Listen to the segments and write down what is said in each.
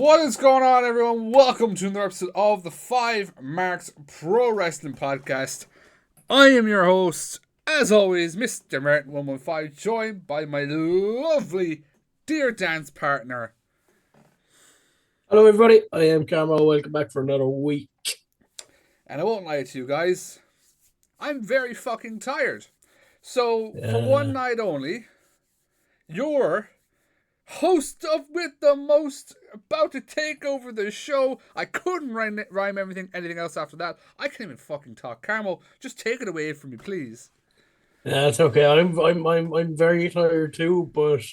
What is going on, everyone? Welcome to another episode of the FiveMarks Pro Wrestling Podcast. I am your host, as always, Mr. Martin115, joined by my lovely dear dance partner. Hello everybody, I am Carmo. Welcome back for another week. And I won't lie to you guys, I'm very fucking tired. So, for one night only, you're host of With the Most, about to take over the show. I couldn't rhyme anything else after that. I can't even fucking talk. Carmo, just take it away from me, please. Yeah, it's okay. I'm very tired too, but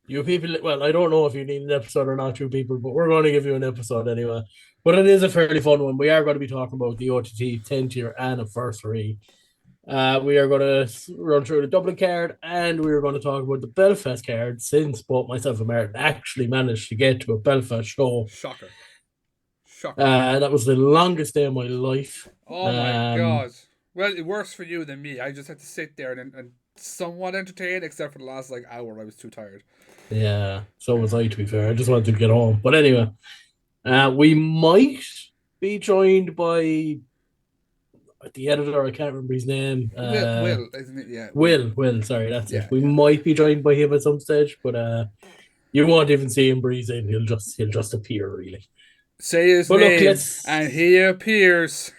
you people, well, I don't know if you need an episode or not, you people, but we're going to give you an episode anyway. But it is a fairly fun one. We are going to be talking about the OTT 10th year anniversary. We are going to run through the Dublin card, and we are going to talk about the Belfast card, since both myself and Martin actually managed to get to a Belfast show. Shocker. That was the longest day of my life. Oh my god. Well, it works for you than me. I just had to sit there and somewhat entertain, except for the last hour. I was too tired. Yeah, so was I, to be fair. I just wanted to get home. But anyway, we might be joined by the editor. I can't remember his name. Will, isn't it? Yeah. Will, sorry, that's it. We might be joined by him at some stage, but you won't even see him breeze in. He'll just appear, really. Say his name, and he appears.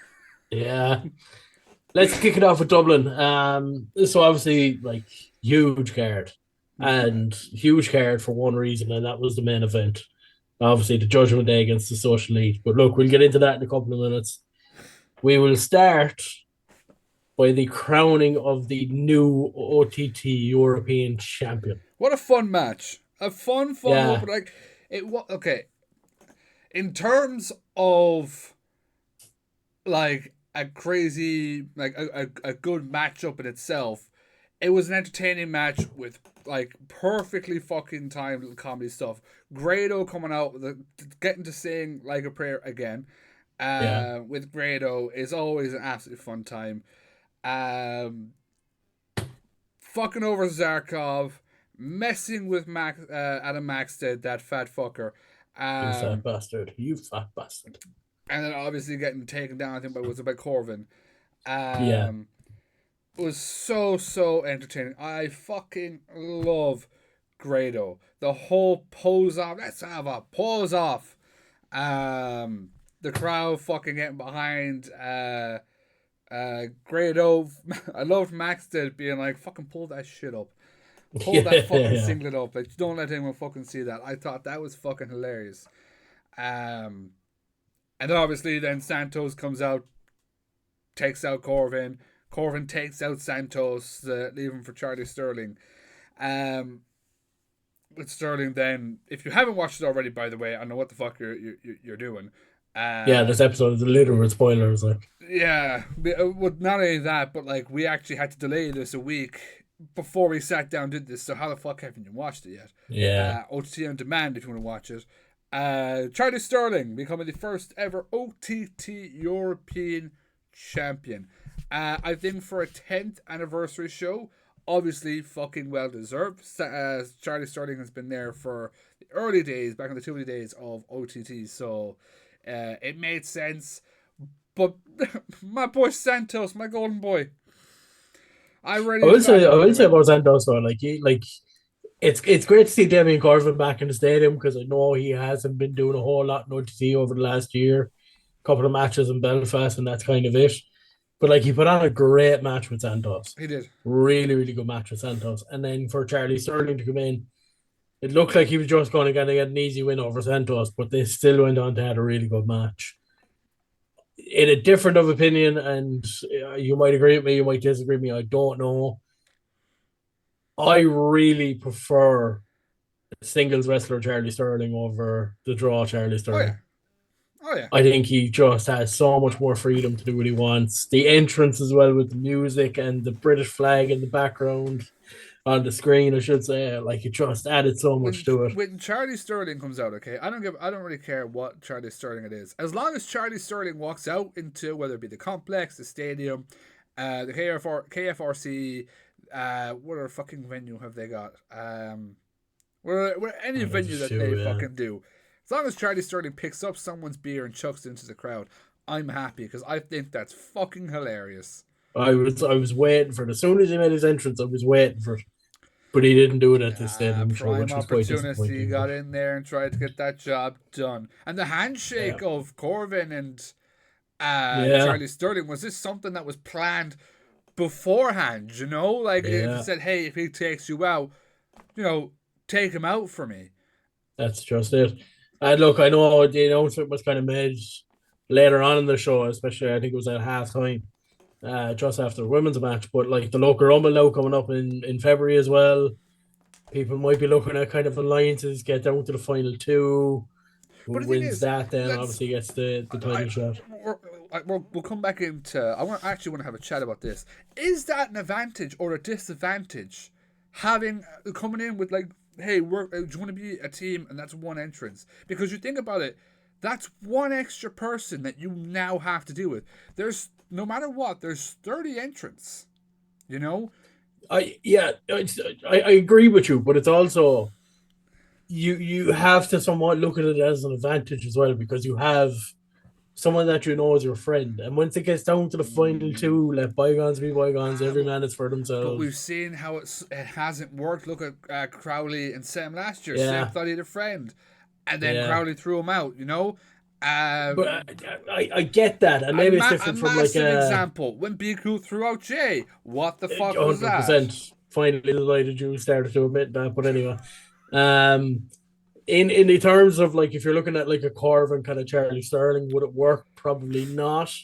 Yeah. Let's kick it off with Dublin. So obviously, huge card. And huge card for one reason, and that was the main event. Obviously, the Judgment Day against the Social Elite. But look, we'll get into that in a couple of minutes. We will start by the crowning of the new OTT European Champion. What a fun match. A fun yeah. Okay. In terms of a crazy, a good matchup in itself, it was an entertaining match with perfectly fucking timed little comedy stuff. Grado coming out getting to sing Like a Prayer again with Grado is always an absolutely fun time. Fucking over Zarkov, messing with Adam Maxted, that fat fucker. You fat bastard. And then obviously getting taken down, I think by Corvin. It was so entertaining. I fucking love Grado. The whole pose off. Let's have a pose off. The crowd fucking getting behind Grado. I loved Maxted being like, fucking pull that shit up. Pull that fucking singlet up. Don't let anyone fucking see that. I thought that was fucking hilarious. And then obviously then Santos comes out, takes out Corvin. Corvin takes out Santos, leaving for Charlie Sterling. With Sterling then, if you haven't watched it already, by the way, I know what the fuck you're doing. This episode is a literal spoilers. Yeah, not only that, but we actually had to delay this a week before we sat down and did this. So how the fuck haven't you watched it yet? Yeah. OTT on demand if you want to watch it. Charlie Sterling becoming the first ever OTT European Champion. I think for a 10th anniversary show, obviously fucking well deserved. Charlie Sterling has been there for the early days, back in the early days of OTT, so it made sense. But my boy Santos, my golden boy, I will say about Santos though, it's great to see Damien Corvin back in the stadium, because I know he hasn't been doing a whole lot in OTT over the last year. Couple of matches in Belfast, and that's kind of it. But he put on a great match with Santos. He did. Really, really good match with Santos. And then for Charlie Sterling to come in, it looked like he was just going to get an easy win over Santos, but they still went on to have a really good match. In a different of opinion, and you might agree with me, you might disagree with me, I don't know. I really prefer singles wrestler Charlie Sterling over the draw Charlie Sterling. Oh yeah. I think he just has so much more freedom to do what he wants. The entrance as well, with the music and the British flag in the background on the screen, I should say. It just added so much to it. When Charlie Sterling comes out, okay, I don't really care what Charlie Sterling it is. As long as Charlie Sterling walks out into, whether it be the complex, the stadium, the KFRC, what other fucking venue have they got? Where any venue that they fucking do. As long as Charlie Sterling picks up someone's beer and chucks it into the crowd, I'm happy because I think that's fucking hilarious. I was waiting for it. As soon as he made his entrance, I was waiting for it. But he didn't do it at this stadium show, Prime which was quite opportunity, disappointing. got But in there and tried to get that job done. And the yeah. handshake of Corbin and Yeah. Charlie Sterling, was this something that was planned beforehand? You know, like if it Yeah. said, "Hey, if he takes you out, you know, take him out for me." That's just it. And look, I know the announcement was kind of made later on in the show, especially I think it was at halftime, just after the women's match. But like the local rumble now coming up in February as well. People might be looking at kind of alliances, get down to the final two. But Who the thing wins is, that then let's obviously gets the title shot. we'll come back into. Actually want to have a chat about this. Is that an advantage or a disadvantage? Having coming in with like, hey, do you want to be a team, and that's one entrance? Because you think about it, that's one extra person that you now have to deal with. There's no matter what, there's 30 entrants. You know, I agree with you, but it's also you have to somewhat look at it as an advantage as well because you have someone that you know is your friend. And once it gets down to the final two, let bygones be bygones. Every man is for but themselves. we've seen how it hasn't worked. Look at Crowley and Sam last year. Sam Yeah, thought he had a friend, and then yeah. Crowley threw him out. You know, But I get that, and maybe it's a different from like massive a example when Biku threw out Jay. What the fuck was that? 100%. Finally, the light of Jews started to admit that. But anyway, um, in the terms of like if you're looking at like a Corvin kind of Charlie Sterling, would it work? Probably not.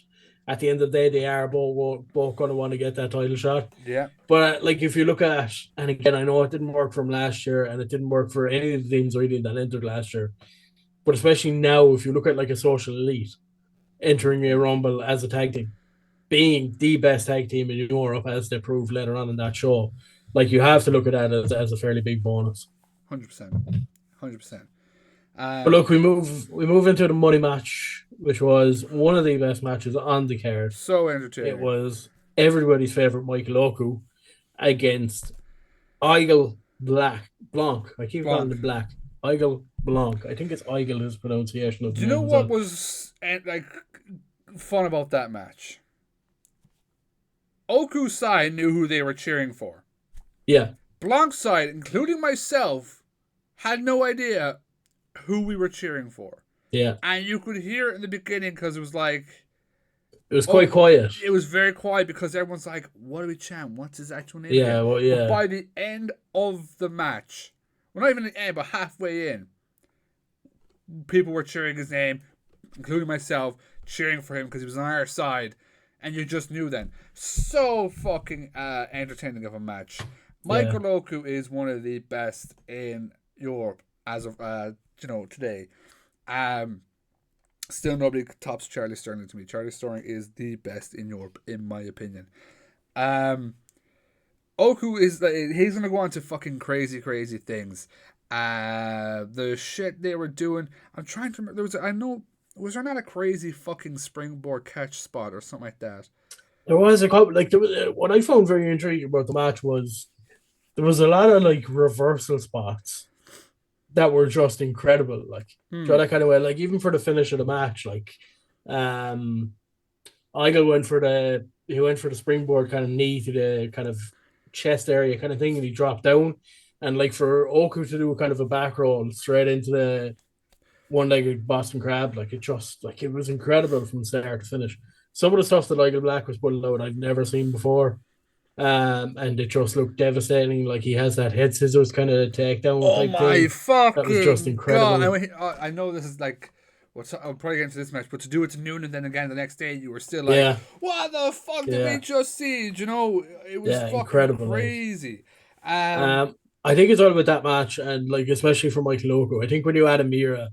At the end of the day, they are both going to want to get that title shot. Yeah, But like if you look at, and again, I know it didn't work from last year, and it didn't work for any of the teams really that entered last year. But especially now, if you look at like a social elite entering a rumble as a tag team, being the best tag team in Europe, as they proved later on in that show, like you have to look at that as a fairly big bonus. 100%, 100%. But look, we move into the money match, which was one of the best matches on the card. So It entertaining. was everybody's favorite Michael Oku against Igel Blanc. I keep calling Blanc. him Black. Igel Blanc. I think it's Igel his pronunciation of Do the you know name as what well. was like fun about that match? Oku's side knew who they were cheering for. Yeah, Blanc's side, including myself, had no idea who we were cheering for. yeah. And you could hear it in the beginning because it was like, It was quite oh, quiet. it was very quiet because everyone's like, what are we chanting? What's his actual name Yeah, again? well, But yeah. by the end of the match, well, not even the end, but halfway in, people were cheering his name, including myself, cheering for him because he was on our side. And you just knew then. So fucking entertaining of a match. Yeah. Michael Oku is one of the best in Europe as of today. Still nobody tops Charlie Sterling to me. Charlie Sterling is the best in Europe, in my opinion. Oku is he's gonna go on to fucking crazy, crazy things. The shit they were doing. I'm trying to remember. Was there not a crazy fucking springboard catch spot or something like that? There was a couple, like, what I found very intriguing about the match was there was a lot of like reversal spots that were just incredible. Like, that kind of way, like, even for the finish of the match, like, Igel went for the springboard kind of knee to the kind of chest area kind of thing, and he dropped down. And like for Oku to do a kind of a back roll straight into the one-legged Boston Crab, like it was incredible from start to finish. Some of the stuff that Igel Black was putting out, I've never seen before. And it just looked devastating. Like he has that head scissors kind of takedown Oh type my thing. That was just fucking god! incredible. I know this is like. I'll probably get into this match, but to do it to noon and then again the next day, you were still like, Yeah, "What the fuck did we yeah, just see?" You know, it was yeah, fucking incredible. Like, crazy. Um, um, I think it's all about that match, and like especially for Michael Oku. I think when you add Amira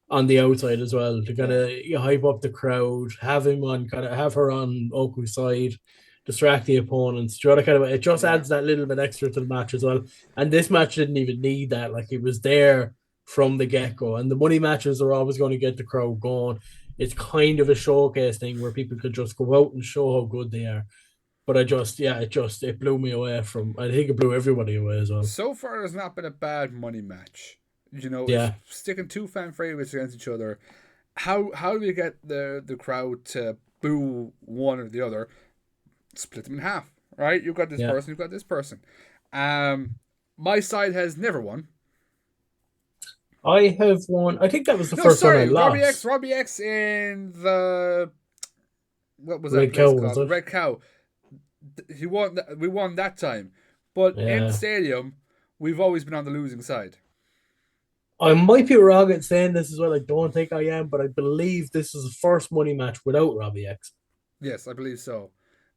on the outside as well to kind yeah, of hype up the crowd, have her on Oku's side, distract the opponents. It just yeah. adds that little bit extra to the match as well. And this match didn't even need that. Like it was there from the get go. And the money matches are always going to get the crowd going. It's kind of a showcase thing where people could just go out and show how good they are. But it blew me away from. I think it blew everybody away as well. So far, there's not been a bad money match. If Yeah, sticking two fan favorites against each other, how do we get the crowd to boo one or the other? Split them in half, right? You've got this yeah. person, you've got this person. Um, my side has never won. I have won. I think that was the No, first one I sorry, Robbie X, lost. Robbie X in the what was that Red place Cow, was called? The it? Red Cow. He won. We won that time, but in Yeah. stadium, we've always been on the losing side. I might be wrong in saying this as well. I don't think I am, but I believe this is the first money match without Robbie X. Yes, I believe so.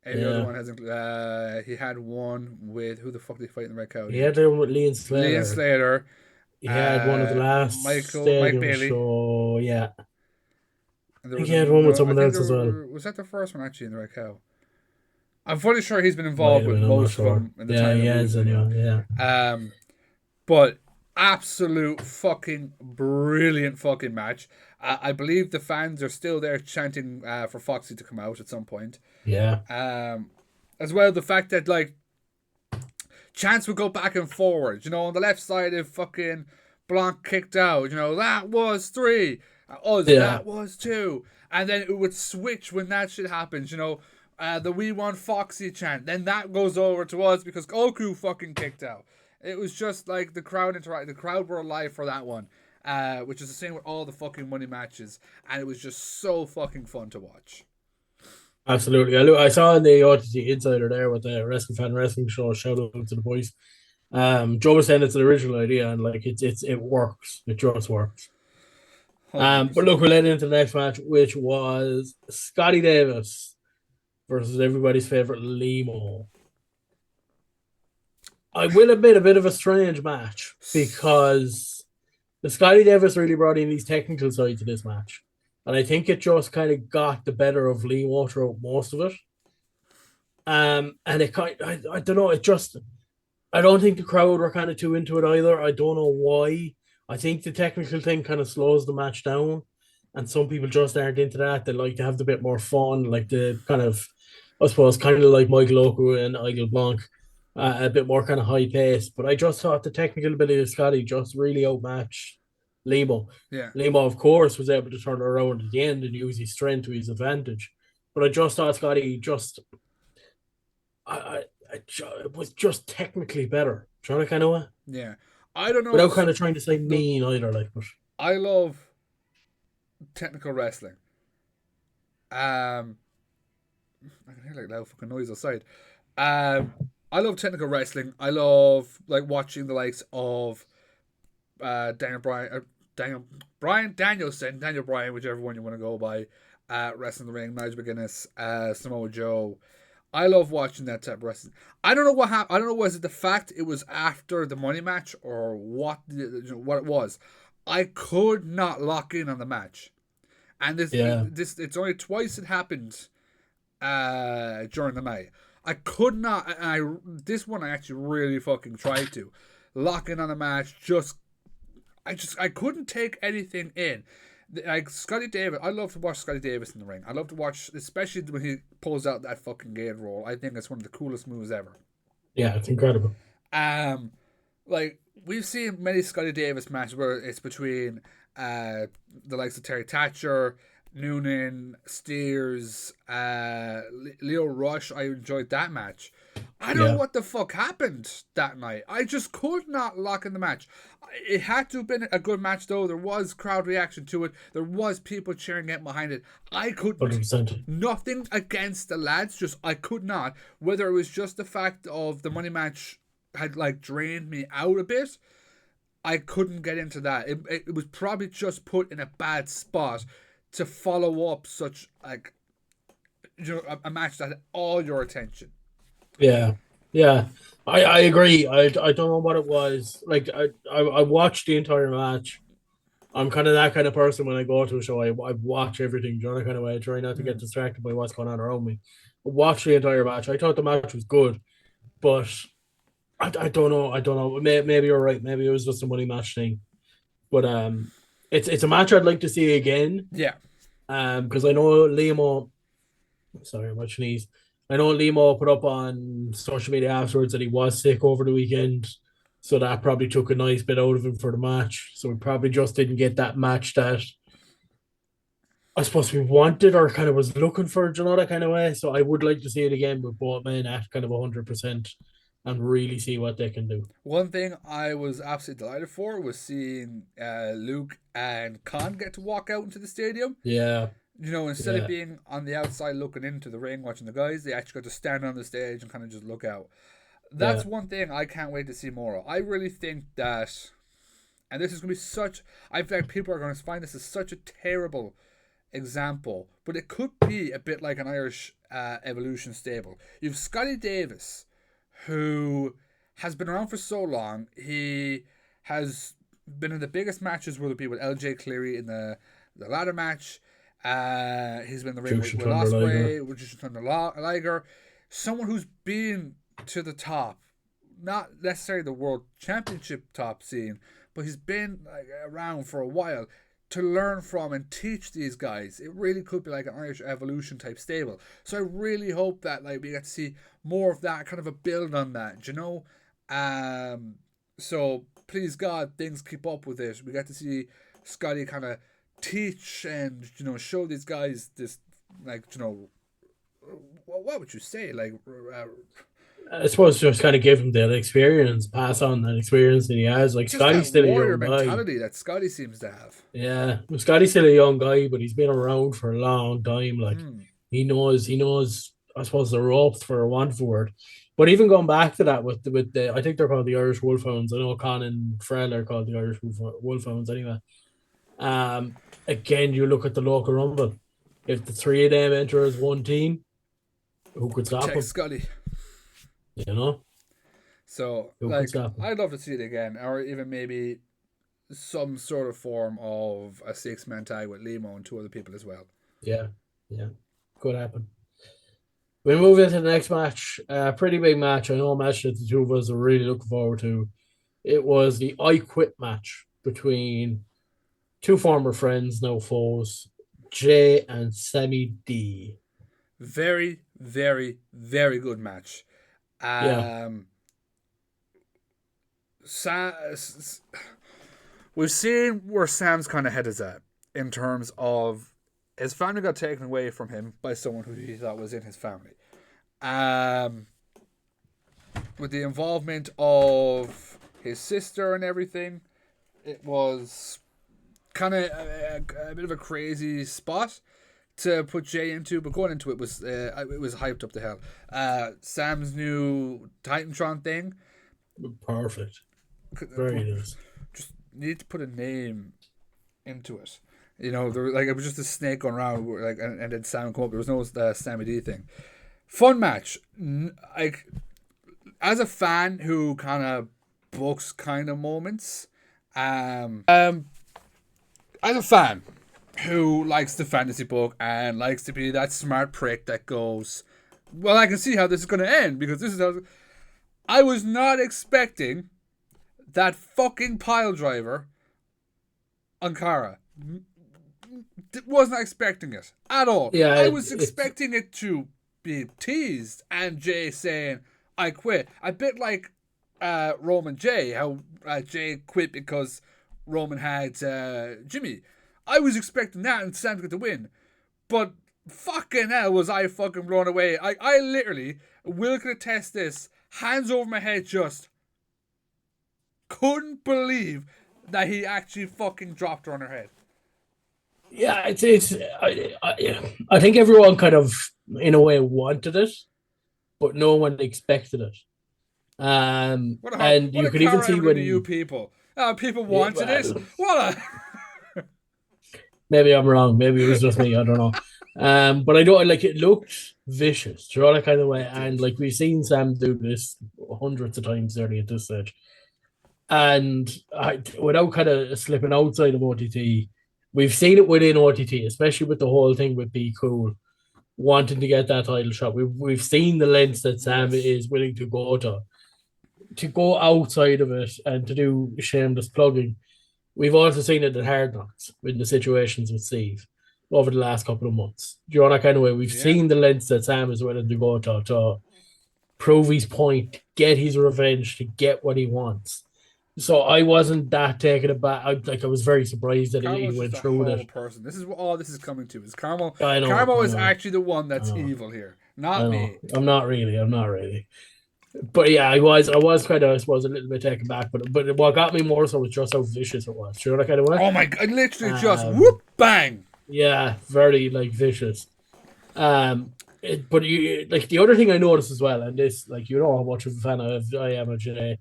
Every other Yeah. one hasn't. He had one with who the fuck did he fight in the Red Cow He again? had the one with Lee and Lee and Slater. Slater. He had one of the last Mike stadium Bailey. show. Yeah. And I there think was he had one with I someone think else as well. was that the first one actually in the Red Cow. I'm fully sure he's been Might involved have with been, I'm not most of sure. them in the Yeah, time he that we've has been young. anyway. Yeah. But absolute fucking brilliant fucking match. I believe the fans are still there chanting for Foxy to come out at some point. Yeah. As well, the fact that like chants would go back and forward. On the left side, if fucking Blanc kicked out, that was three. Us, Yeah. that was two. And then it would switch when that shit happens. The We Want Foxy chant. Then that goes over to us because Goku fucking kicked out. It was just like the crowd interacted. The crowd were alive for that one, which is the same with all the fucking money matches, and it was just so fucking fun to watch. Absolutely. I saw in the OTT Insider there with the Wrestling Fan Wrestling Show. Shout out to the boys. Joe was saying it's an original idea and like it works. It just works. 100%. But look, we'll head into the next match, which was Scotty Davis versus everybody's favorite Limo. I will admit a bit of a strange match because the Scotty Davis really brought in these technical side to this match. And I think it just kind of got the better of Limo throughout most of it. And it I don't know, I don't think the crowd were kind of too into it either. I don't know why. I think the technical thing kind of slows the match down, and some people just aren't into that. They like to have the bit more fun, like the kind of, I suppose, kind of like Michael Oku and Igel Blanc, a bit more kind of high pace. But I just thought the technical ability of Scotty just really outmatched Limo. Yeah. Limo, of course, was able to turn it around at the end and use his strength to his advantage. But I just thought Scotty just, it was just technically better. Trying to kind of Yeah. I don't know. without kind of trying to say mean either, like, but I love technical wrestling. I can hear like loud fucking noise outside. I love technical wrestling. I love like watching the likes of Daniel Bryan, Daniel Bryan, whichever one you want to go by, wrestling the ring, Nigel McGuinness, Samoa Joe. I love watching that type of wrestling. I don't know what happened. I don't know was it the fact it was after the money match or what it was. I could not lock in on the match, and yeah, it's only twice it happened during the night. I could not. This one I actually really fucking tried to lock in on the match. I couldn't take anything in. Like Scotty Davis, I love to watch Scotty Davis in the ring. I love to watch, especially when he pulls out that fucking gate roll. I think it's one of the coolest moves ever. yeah, it's incredible. Um, like we've seen many Scotty Davis matches where it's between the likes of Terry Thatcher, Noonan, Steers, Leo Rush. I enjoyed that match. I don't know Yeah, what the fuck happened that night. I just could not lock in the match. It had to have been a good match though. There was crowd reaction to it. There was people cheering it behind it. I couldn't. 100%. Nothing against the lads, just I could not. Whether it was just the fact of the money match had like drained me out a bit, I couldn't get into that. It was probably just put in a bad spot to follow up such like a match that had all your attention. Yeah, yeah, I agree. I don't know what it was. Like I watched the entire match. I'm kind of that kind of person when I go to a show. I watch everything. You know, kind of way. I try not to get distracted by what's going on around me. I watched the entire match. I thought the match was good, but I don't know. I don't know. Maybe you're right. Maybe it was just a money match thing. But it's a match I'd like to see again. Yeah. Because I know Liam. Sorry, I'm sneeze. I know Limo put up on social media afterwards that he was sick over the weekend. So that probably took a nice bit out of him for the match. So we probably just didn't get that match that I suppose we wanted or kind of was looking for, that kind of way. So I would like to see it again with both men at kind of 100% and really see what they can do. One thing I was absolutely delighted for was seeing Luke and Khan get to walk out into the stadium. Yeah. Instead of being on the outside looking into the ring watching the guys, they actually got to stand on the stage and kind of just look out. That's one thing I can't wait to see more of. I really think that, and this is going to be such, I think people are going to find this as such a terrible example, but it could be a bit like an Irish Evolution stable. You've Scotty Davis, who has been around for so long. He has been in the biggest matches, whether it be with LJ Cleary in the ladder match. He's been in the ring with Ospreay, with Jushin Thunder Liger. Someone who's been to the top, not necessarily the world championship top scene, but he's been around for a while to learn from and teach these guys. It really could be like an Irish Evolution type stable. So I really hope that we get to see more of that, kind of a build on that, So please God, things keep up with it. We get to see Scotty kind of teach and show these guys this, what would you say, I suppose just kind of give him that experience, pass on that experience that he has. Like Scotty's still a young guy. Mentality that Scotty seems to have. Yeah, Scotty's still a young guy, but he's been around for a long time. Like he knows. I suppose the ropes, for want of a word. But even going back to that with the, I think they're called the Irish Wolfhounds. I know Con and Frel are called the Irish Wolfhounds anyway. Again, you look at the local rumble. If the three of them enter as one team, who could stop him? Scotty. So, I'd love to see it again, or even maybe some sort of form of a 6-man tag with Limo and 2 other people as well. Yeah. Could happen. We move into the next match. Pretty big match. I know a match that the two of us are really looking forward to. It was the I Quit match between two former friends, now foes, Jay and Sammy D. Very, very, very good match. We've seen where Sam's kind of head is at in terms of his family got taken away from him by someone who he thought was in his family. With the involvement of his sister and everything, it was kind of a bit of a crazy spot to put Jay into, but going into it was hyped up to hell. Sam's new Titantron thing, perfect, very nice. Just need to put a name into it. It was just a snake going around, and then Sam come up. There was no Sammy D thing. Fun match. As a fan who kind of books kind of moments, as a fan who likes the fantasy book and likes to be that smart prick that goes, well, I can see how this is going to end because this is how. I was not expecting that fucking pile driver on Cara. Wasn't expecting it at all. Yeah, I was expecting it to be teased and Jay saying, I quit. A bit like Roman Jay, how Jay quit because Roman had Jimmy. I was expecting that and Sam to get the win. But fucking hell was I fucking blown away. I literally, Will could attest this, hands over my head, just couldn't believe that he actually fucking dropped her on her head. Yeah, I think everyone kind of, in a way, wanted it, but no one expected it. And you could even see when you people wanted it. What a maybe I'm wrong. Maybe it was just me. I don't know. But I don't it looked vicious, that kind of way. And we've seen Sam do this hundreds of times already at this stage. And without kind of slipping outside of OTT, we've seen it within OTT, especially with the whole thing with Be Cool wanting to get that title shot. We've seen the lengths that Sam is willing to go outside of it and to do shameless plugging. We've also seen it at Hard Knocks in the situations with Steve over the last couple of months. Do you know that kind of way? We've seen the lengths that Sam is willing to go to prove his point, get his revenge, to get what he wants. So I wasn't that taken aback. I was very surprised that he Carmo's just went a through horrible that. person. This is what all this is coming to. Is Carmo? I know, Carmo I is know, actually the one I that's know, evil here, I not know. me. I'm not really. But yeah, I was kind of, I suppose, a little bit taken back. But what got me more so was just how vicious it was. Sure, that kind of way. Oh my god! Literally just Um, whoop bang. yeah, very like vicious. But you like the other thing I noticed as well, and this, like, you know how much of a fan I am of Janae.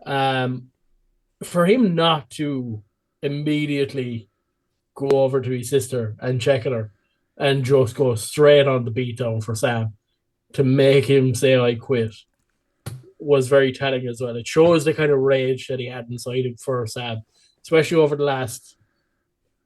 Um, for him not to immediately go over to his sister and check on her, and just go straight on the beatdown for Sam to make him say I quit was very telling as well. It shows the kind of rage that he had inside him for Sam, especially over the last.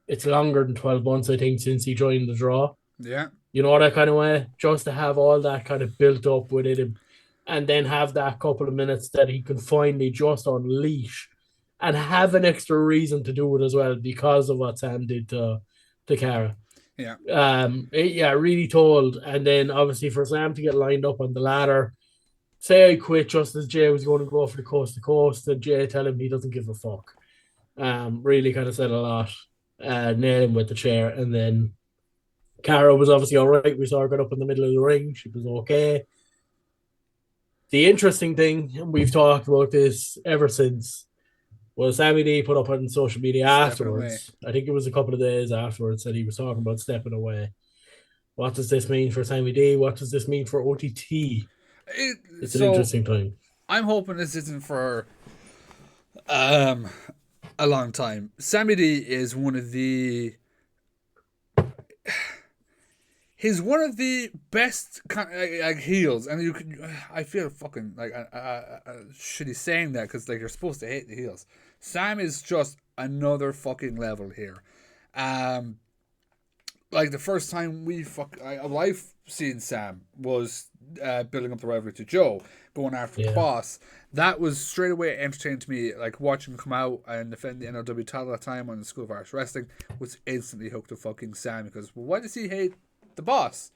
It's longer than 12 months, I think, since he joined the draw. Yeah, You know, that kind of way, just to have all that kind of built up within him, and then have that couple of minutes that he can finally just unleash, and have an extra reason to do it as well because of what Sam did to Cara. yeah. Yeah, really told. And then obviously for Sam to get lined up on the ladder, say I quit just as Jay was going to go for the coast to coast, and Jay tell him he doesn't give a fuck. Really kind of said a lot. Nail him with the chair, and then Cara was obviously all right. We saw her get up in the middle of the ring. She was okay. The interesting thing, and we've talked about this ever since, was Sammy D put up on social media Stepping away. afterwards. I think it was a couple of days afterwards that he was talking about stepping away. What does this mean for Sammy D? What does this mean for OTT? It's an So interesting time. I'm hoping this isn't for um a long time. Sammy D is one of the he's one of the best like heels, and you can. I feel fucking like shitty saying that because like you're supposed to hate the heels. Sam is just another fucking level here. Um, like the first time I've seen Sam was building up the rivalry to Joe, going after the Yeah. boss. That was straight away entertaining to me. Like watching him come out and defend the NLW title at that time on the School of Irish Wrestling was instantly hooked to fucking Sam because well, why does he hate the boss?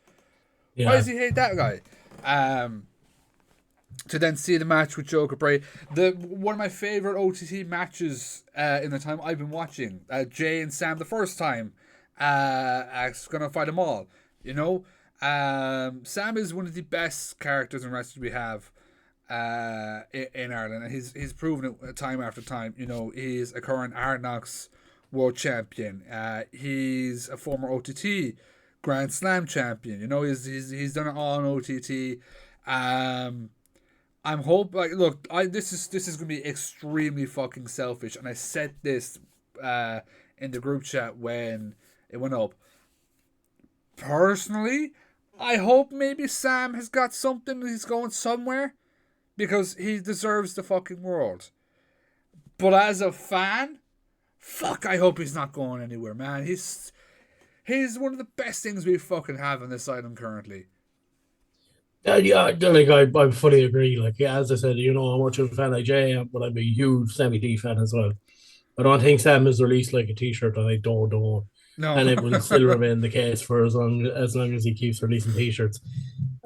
Why Yeah. does he hate that guy? To then see the match with Joe Capri, the one of my favorite OTT matches in the time I've been watching. Jay and Sam the first time, gonna fight them all. You know, Sam is one of the best characters in wrestling we have in Ireland, and he's proven it time after time. You know, he's a current Hard Knocks world champion. He's a former OTT Grand Slam champion. You know, he's done it all on OTT. I'm hope like look, I this is gonna be extremely fucking selfish, and I said this in the group chat when it went up. Personally, I hope maybe Sam has got something. He's going somewhere because he deserves the fucking world. But as a fan, fuck, I hope he's not going anywhere, man. He's one of the best things we fucking have on this island currently. Yeah, like I fully agree. Like, yeah, as I said, you know how much of a fan I Jay am, but I'm a huge Sammy D fan as well. I don't think Sam has released like a T-shirt that I don't own, No, and it will still remain the case for as long as he keeps releasing T-shirts.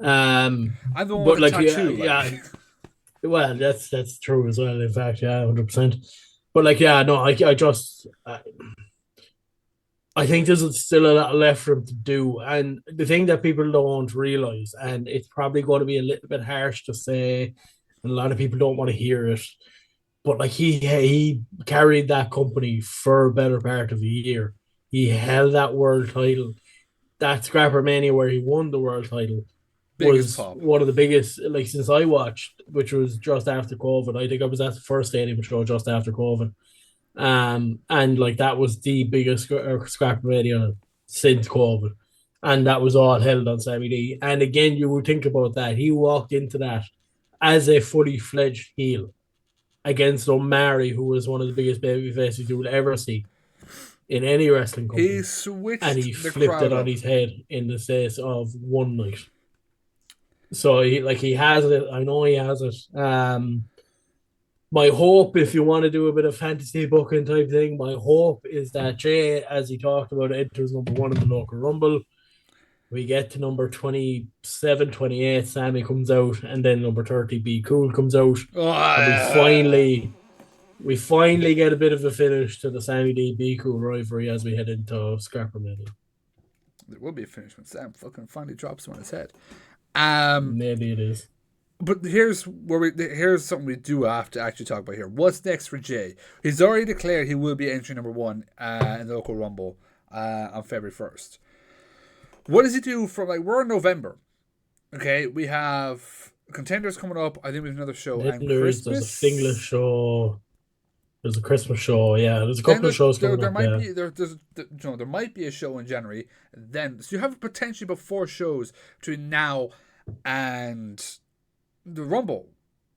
I'm the one with But the like, yeah, tattoo. Like, yeah, well, that's true as well. In fact, yeah, 100%. But like, yeah, no, I think there's still a lot left for him to do. And the thing that people don't realize, and it's probably going to be a little bit harsh to say, and a lot of people don't want to hear it, but like he carried that company for a better part of a year. He held that world title. That Scrapper Mania where he won the world title biggest was pop. one of the biggest, like, since I watched, which was just after COVID. I think I was at the first stadium show just after COVID. And like that was the biggest scrap radio since COVID, and that was all held on Sammy D. And again, you would think about that. He walked into that as a fully fledged heel against O'Mari, who was one of the biggest baby faces you would ever see in any wrestling He company, and he switched the flipped it crowd on up. his head in the space of one night. So he has it. I know he has it. My hope, if you want to do a bit of fantasy booking type thing, my hope is that Jay, as he talked about, enters number one in the local rumble. We get to number 27, 28. Sammy comes out, and then number 30, Be Cool comes out. Oh, And we finally we finally get a bit of a finish to the Sammy D Biku rivalry as we head into Scrapper Mania. There will be a finish when Sam fucking finally drops him on his head. Maybe it is. But here's something we do have to actually talk about here. What's next for Jay? He's already declared he will be entry number 1 in the local Rumble on February 1st. What does he do from, like, we're in November. Okay, we have Contenders coming up. I think we have another show. And Christmas. There's a singlet show. There's a Christmas show. Yeah, there's a couple of shows coming up. There might be a show in January. Then, so you have potentially about 4 shows between now and the Rumble.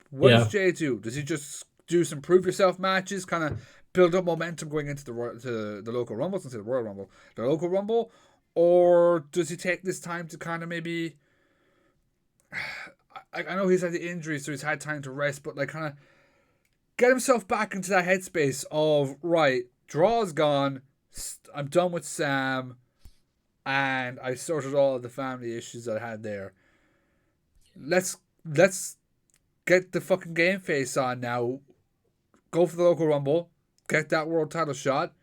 What does Jay do? Does he just do some prove yourself matches, kind of build up momentum going into the local Rumble, instead of the Royal Rumble, the local Rumble, or does he take this time to kind of maybe? I know he's had the injury, so he's had time to rest, but like kind of get himself back into that headspace of, right, draw's gone, I'm done with Sam, and I sorted all of the family issues that I had there. Let's get the fucking game face on now. Go for the local Rumble, get that world title shot,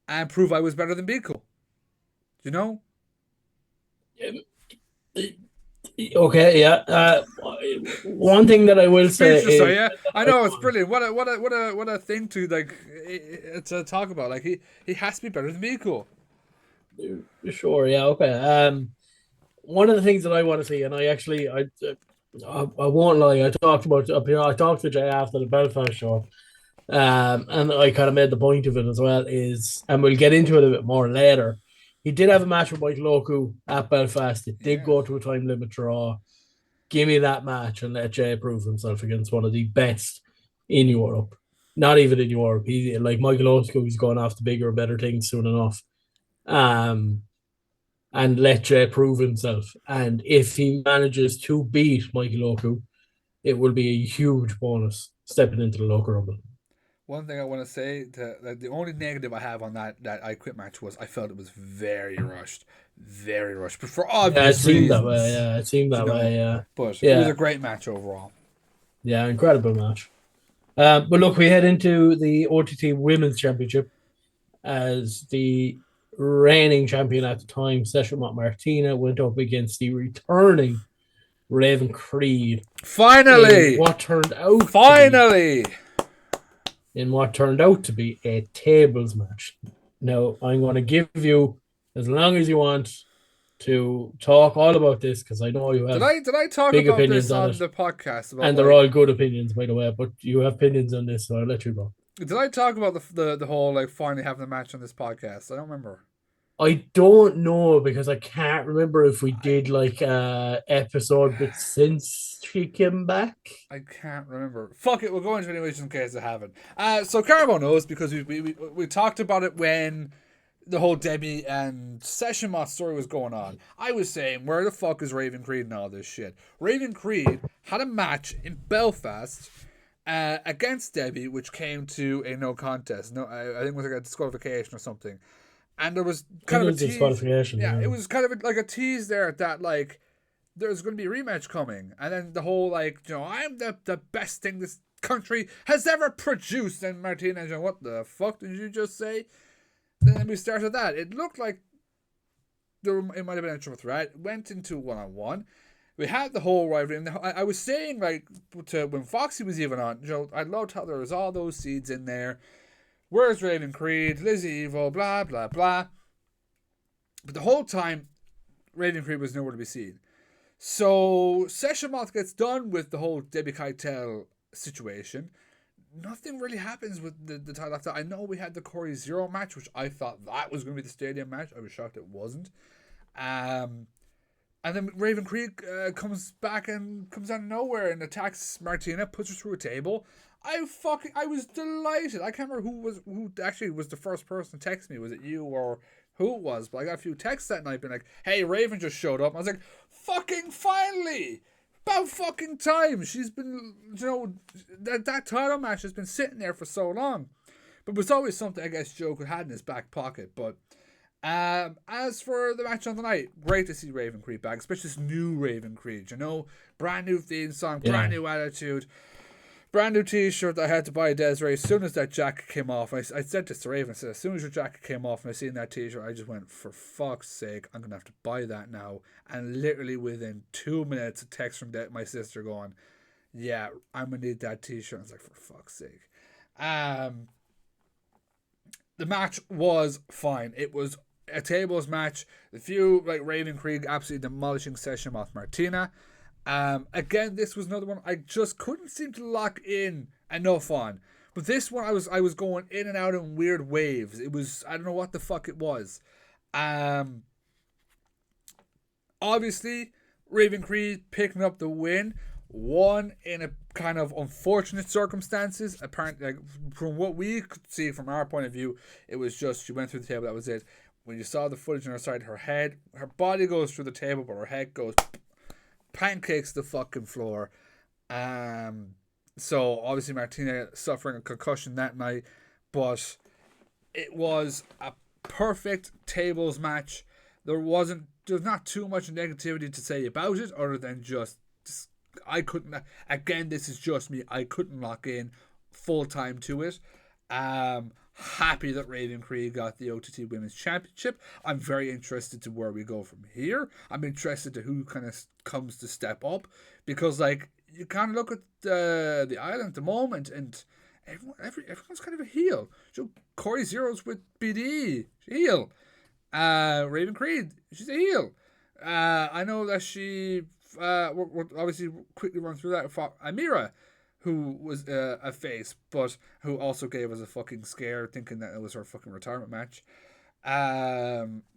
and prove I was better than Biku. You know? Okay, yeah. One thing that I will say is, yeah, I know it's brilliant. What a thing to to talk about. Like he has to be better than Biku. Sure, yeah, okay. One of the things that I want to see, and I won't lie, I talked to Jay after the Belfast show, and I kind of made the point of it as well. And we'll get into it a bit more later. He did have a match with Michael Oku at Belfast. It did go to a time limit draw. Give me that match and let Jay prove himself against one of the best in Europe. Not even in Europe. He, like Michael Oku, he's going after bigger and better things soon enough. And let Jay prove himself. And if he manages to beat Michael Oku, it will be a huge bonus stepping into the local Rumble. One thing I want to say, the only negative I have on that I Quit match was I felt it was very rushed. Very rushed. But for obvious reasons. It seemed that way, yeah. But it was a great match overall. Yeah, incredible match. But look, we head into the OTT Women's Championship as the reigning champion at the time, Session Martina, went up against the returning Raven Creed. Finally! In what turned out to be a tables match. Now, I'm going to give you as long as you want to talk all about this, because I know you have did I talk big about opinions this on it. The podcast? And they're all good opinions, by the way, but you have opinions on this, so I'll let you go. Did I talk about the whole, like, finally having the match on this podcast? I don't remember. I don't know, because I can't remember if we did like episode, but since she came back, I can't remember. Fuck it, we'll go into it anyway just in case I haven't. So Carmo knows because we talked about it when the whole Debbie and Session Moth story was going on. I was saying, where the fuck is Raven Creed and all this shit? Raven Creed had a match in Belfast against Debbie, which came to a no contest. No, I think it was like a disqualification or something. And there was kind of a tease. Yeah, it was kind of like a tease there that, like, there's going to be a rematch coming. And then the whole, like, I'm the best thing this country has ever produced. And Martina, what the fuck did you just say? Then we started that. It looked like it might have been a triple threat. Went into one-on-one. We had the whole rivalry. And I was saying, like, when Foxy was even on, I loved how there was all those seeds in there. Where's Raven Creed, Lizzie Evo, blah, blah, blah. But the whole time, Raven Creed was nowhere to be seen. So, Session Moth gets done with the whole Debbie Keitel situation. Nothing really happens with the title after. I know we had the Corey Zero match, which I thought that was going to be the stadium match. I was shocked it wasn't. And then Raven Creed comes back and comes out of nowhere and attacks Martina, puts her through a table. I was delighted. I can't remember who actually was the first person to text me. Was it you or who it was? But I got a few texts that night being like, hey, Raven just showed up. And I was like, fucking finally! About fucking time. She's been, that title match has been sitting there for so long. But it was always something I guess Joe could have in his back pocket. But as for the match on the night, great to see Raven Creed back, especially this new Raven Creed, brand new theme song, brand new attitude. brand new T-shirt that I had to buy Desiree as soon as that jacket came off. I said this to Raven. I said, as soon as your jacket came off and I seen that T-shirt, I just went, for fuck's sake, I'm gonna have to buy that now. And literally within 2 minutes, a text from my sister going, "Yeah, I'm gonna need that T-shirt." I was like, for fuck's sake. The match was fine. It was a tables match. The few like Raven Krieg absolutely demolishing Session Moth Martina. Again, this was another one I just couldn't seem to lock in enough on. But this one I was going in and out in weird waves. It was, I don't know what the fuck it was. Obviously, Raven Creed picking up the win. One in a kind of unfortunate circumstances. Apparently, like, from what we could see from our point of view, it was just she went through the table. That was it. When you saw the footage on her side, her body goes through the table, but her head goes pancakes the fucking floor. So obviously Martina suffering a concussion that night, but it was a perfect tables match. There's not too much negativity to say about it, other than just I couldn't. Again, this is just me. I couldn't lock in full time to it. Happy that Raven Krieg got the OTT Women's Championship. I'm very interested to where we go from here. I'm interested to who kind of comes to step up, because like you kind of look at the island at the moment, and everyone's kind of a heel. So Corey Zero's with BD, she's a heel. Raven Creed, she's a heel. I know that she. We'll obviously quickly run through that. Amira, who was a face, but who also gave us a fucking scare, thinking that it was her fucking retirement match.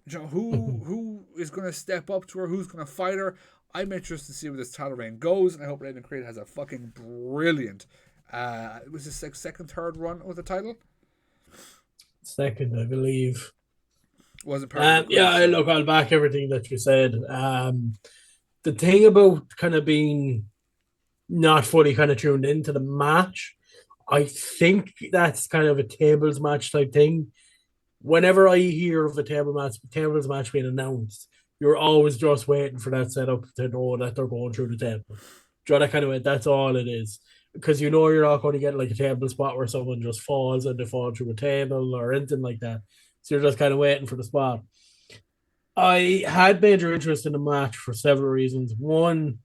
Who is going to step up to her? Who's going to fight her? I'm interested to see where this title reign goes, and I hope Raven Creed has a fucking brilliant. It was his second, third run with the title. Second, I believe. Wasn't perfect. Yeah, look, I'll back everything that you said. The thing about kind of being not fully kind of tuned into the match, I think that's kind of a tables match type thing. Whenever I hear of a tables match being announced, you're always just waiting for that setup to know that they're going through the table. Do you know that kind of way? That's all it is. Because you know you're not going to get like a table spot where someone just falls and they fall through a table or anything like that. So you're just kind of waiting for the spot. I had major interest in the match for several reasons. One,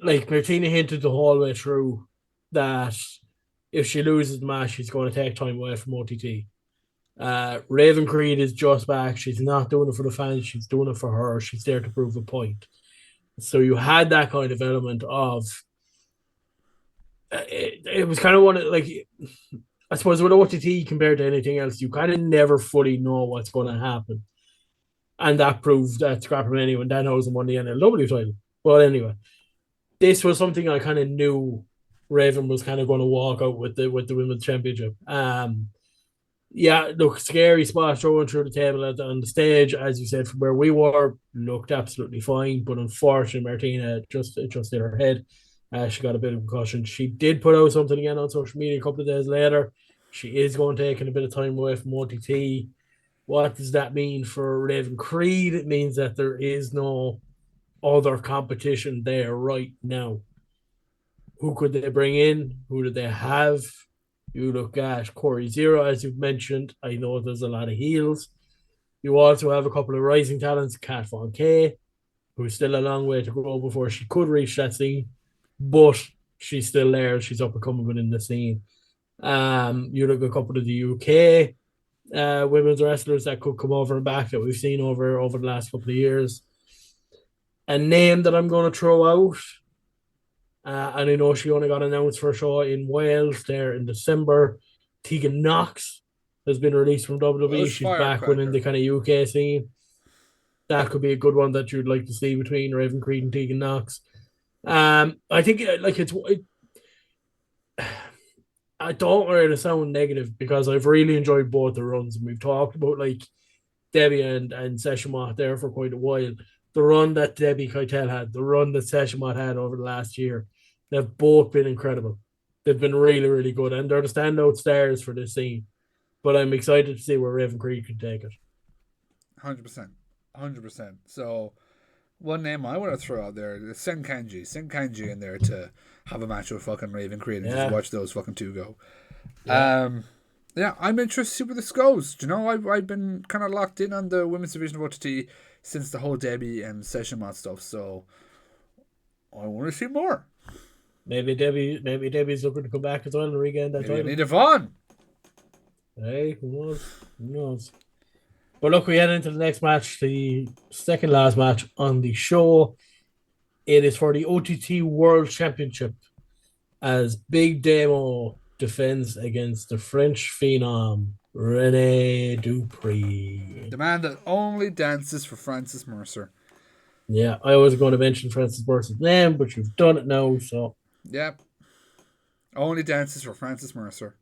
like Martina hinted the whole way through that if she loses the match, she's going to take time away from OTT. Raven Creed is just back. She's not doing it for the fans. She's doing it for her. She's there to prove a point. So you had that kind of element of it was kind of one of like, I suppose with OTT compared to anything else, you kind of never fully know what's going to happen. And that proved that Scrapper when Danhausen won the NLW title. Well, anyway, this was something I kind of knew Raven was kind of going to walk out with the women's championship. Yeah, look, scary spot throwing through the table on the stage, as you said, from where we were, looked absolutely fine. But unfortunately, Martina just hit her head. She got a bit of concussion. She did put out something again on social media a couple of days later. She is going to take a bit of time away from OTT. What does that mean for Raven Creed? It means that there is no other competition there right now. Who could they bring in? Who do they have? You look at Corey Zero, as you've mentioned. I know there's a lot of heels. You also have a couple of rising talents, Kat Von K, who's still a long way to go before she could reach that scene, but she's still there. She's up and coming within the scene. You look at a couple of the UK women's wrestlers that could come over and back that we've seen over the last couple of years. A name that I'm going to throw out, and I know she only got announced for a show in Wales there in December. Tegan Knox has been released from WWE. She's back within the kind of UK scene. That could be a good one that you'd like to see between Raven Creed and Tegan Knox. I think like I don't want to sound negative because I've really enjoyed both the runs, and we've talked about like Debbie and Session Moth there for quite a while. The run that Debbie Keitel had, the run that Session Moth had over the last year, they've both been incredible. They've been really, really good, and they're the standout stars for this scene. But I'm excited to see where Raven Creed can take it. 100%. 100%. So One name I want to throw out there is Senkanji. Senkanji in there to have a match with fucking Raven Creed and just Yeah, watch those fucking two go. yeah. Yeah, I'm interested to see where this goes. Do you know, I've been kind of locked in on the women's division of OTT since the whole Debbie and Session Mod stuff, so I want to see more. Maybe Debbie's looking to come back as well and regain that Maybe I title. need Yvonne. Hey, who knows? Who knows? But look, we head into the next match, the second last match on the show. It is for the OTT World Championship as Big Demo defends against the French phenom Rene Dupree. The man that only dances for Francis Mercer. Yeah, I was going to mention Francis Mercer's name, but you've done it now, so Yep. Only dances for Francis Mercer.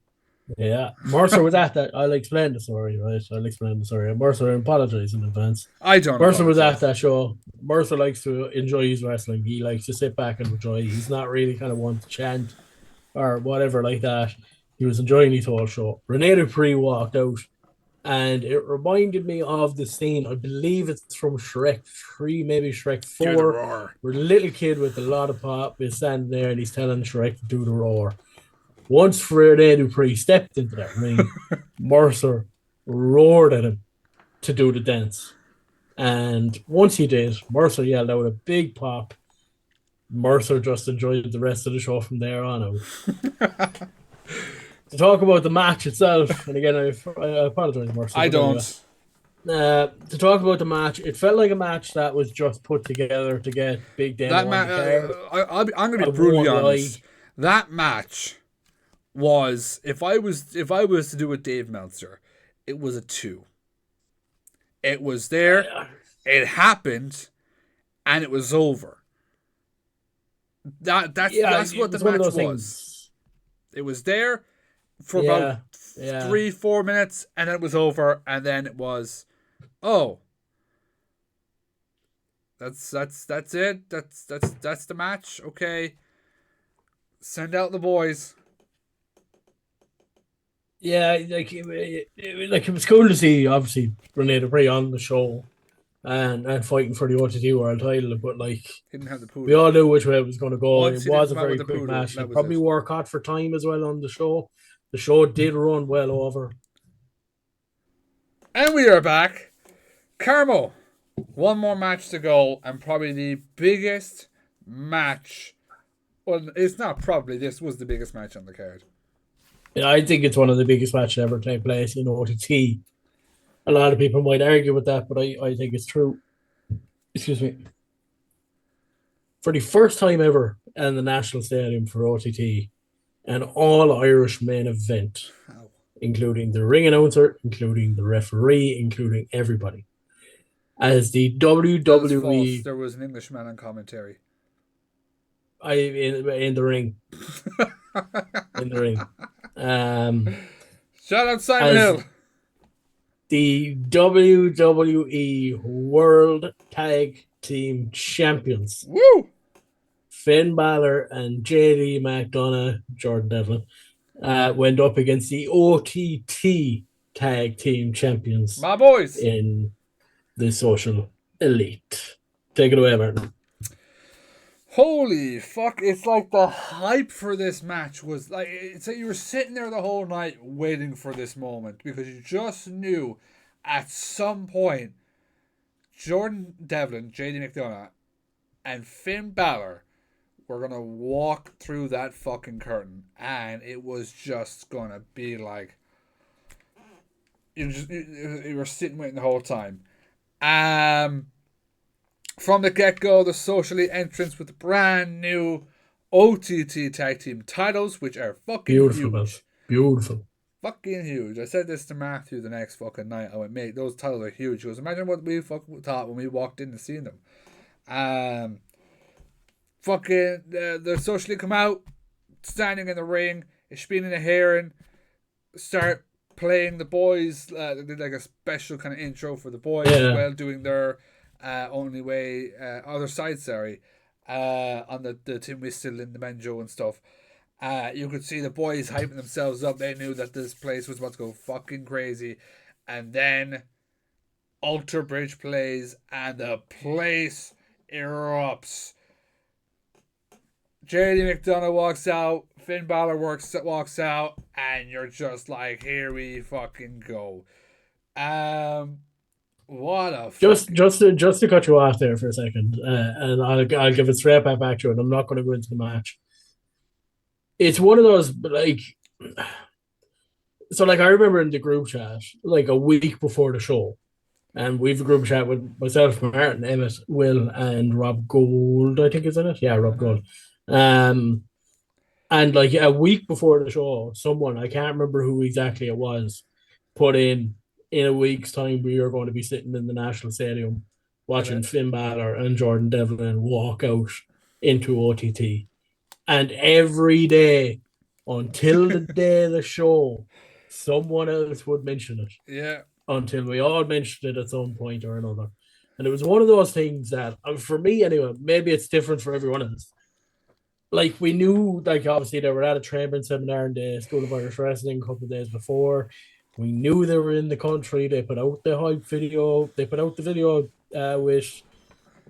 yeah. Mercer was at that. I'll explain the story, right? I'll explain the story. Mercer, I apologize in advance. I don't Mercer was at apologize. that show. Mercer likes to enjoy his wrestling. He likes to sit back and enjoy. He's not really kind of one to chant or whatever like that. He was enjoying his whole show. Rene Dupree walked out, and it reminded me of the scene. I believe it's from Shrek 3, maybe Shrek Do the 4, roar. where the little kid with a lot of pop is standing there and he's telling Shrek to do the roar. Once Rene Dupree stepped into that ring, Mercer roared at him to do the dance. And once he did, Mercer yelled out a big pop. Mercer just enjoyed the rest of the show from there on out. To talk about the match itself, and again, I apologize, Mercer. I don't. To talk about the match, it felt like a match that was just put together to get Big Demo That on the card. I'm going to be I brutally won't honest. lie. That match was, if I was to do with Dave Meltzer, it was a 2. It was there, it happened, and it was over. That's what the one of match those was. things. It was there for Yeah, about yeah. 3-4 minutes, and then it was over, and then it was, oh, that's it. That's the match. Okay, send out the boys. Yeah, like it was cool to see, obviously, Rene Dupree on the show and fighting for the OTT World title, but like He didn't have the we poodle. all knew which way it was going to go. Once It he didn't was a come out very with the quick poodle, match. that It was probably it. were caught for time as well on the show. The show did run well over. And we are back. Carmo, one more match to go, and probably the biggest match. Well, it's not probably. This was the biggest match on the card. Yeah, I think it's one of the biggest matches ever take place in OTT. A lot of people might argue with that, but I think it's true. Excuse me. For the first time ever in the National Stadium for OTT, an all-Irish main event, Ow. including the ring announcer, including the referee, including everybody. As the That was false. WWE, There was an Englishman on commentary. in the ring, in the ring. Shout out Simon As Hill. the WWE World Tag Team Champions, Woo! Finn Balor and JD McDonough, Jordan Devlin, went up against the OTT Tag Team Champions My boys. in the Social Elite. Take it away, Martin. Holy fuck, it's like the hype for this match was like, it's like you were sitting there the whole night waiting for this moment because you just knew at some point Jordan Devlin, JD McDonough, and Finn Balor were going to walk through that fucking curtain, and it was just going to be like, you were sitting waiting the whole time. From the get-go, the Socially entrance with the brand new OTT tag team titles, which are fucking Beautiful, huge. Beautiful. Fucking huge. I said this to Matthew the next fucking night. I went, mate, those titles are huge. He goes, imagine what we fucking thought when we walked in to see them. The Socially come out, standing in the ring, spinning a heron, start playing the boys. They did like a special kind of intro for the boys as well, doing their other side, on the Tim Whistle and the banjo and stuff. You could see the boys hyping themselves up. They knew that this place was about to go fucking crazy. And then Alter Bridge plays, and the place erupts. JD McDonough walks out, Finn Balor walks out, and you're just like, here we fucking go. What a fucking... Just to cut you off there for a second, and I'll give it straight back to you, and I'm not going to go into the match. It's one of those like, so like I remember in the group chat like a week before the show, and we've a group chat with myself, Martin, Emmett, Will, and Rob Gold. I think is in it. Yeah, Rob Gold. And like a week before the show, someone, I can't remember who exactly it was, put in a week's time we are going to be sitting in the National Stadium watching Finn Balor and Jordan Devlin walk out into OTT. And every day until the day of the show, someone else would mention it. Yeah. Until we all mentioned it at some point or another. And it was one of those things that, for me anyway, maybe it's different for everyone else. Like, we knew, like, obviously they were at a training seminar in the School of Irish Wrestling a couple of days before. We knew they were in the country. They put out the hype video. They put out the video with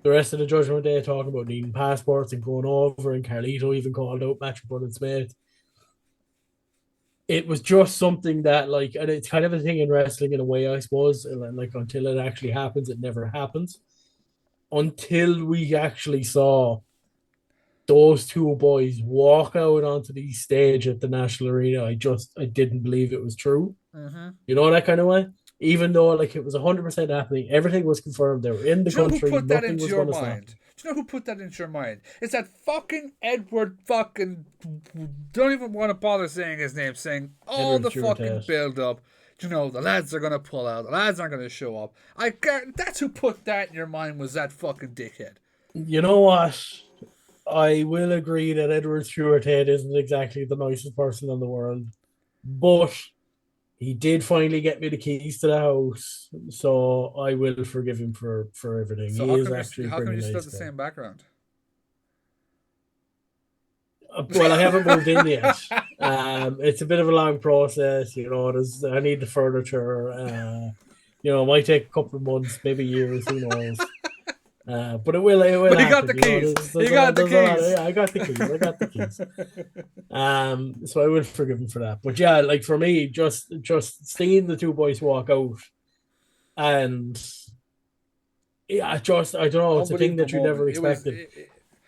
the rest of the Judgment Day talking about needing passports and going over, and Carlito even called out Matthew Button Smith. It was just something that, like, and it's kind of a thing in wrestling in a way, I suppose. Like, until it actually happens, it never happens. Until we actually saw those two boys walk out onto the stage at the National Arena, I didn't believe it was true. You know, that kind of way. Even though, like, it was 100% happening, everything was confirmed. They were in the country. Who put that into your mind? Do you know who put that into your mind? It's that fucking Edward fucking... Don't even want to bother saying his name, saying all the fucking build-up. You know, the lads are going to pull out. The lads aren't going to show up. That's who put that in your mind, was that fucking dickhead. You know what? I will agree that Edward Stewart Head isn't exactly the nicest person in the world. But he did finally get me the keys to the house, so I will forgive him for everything. So he is actually how come you still nice have the same background? Well, I haven't moved in yet. It's a bit of a long process, you know. I need the furniture. You know, it might take a couple of months, maybe years, who knows. But it will. But you got the keys. You got the keys. I got the keys. I got the keys. So I will forgive him for that. But yeah, like, for me, just seeing the two boys walk out, and yeah, I don't know. It's a thing that you never expected.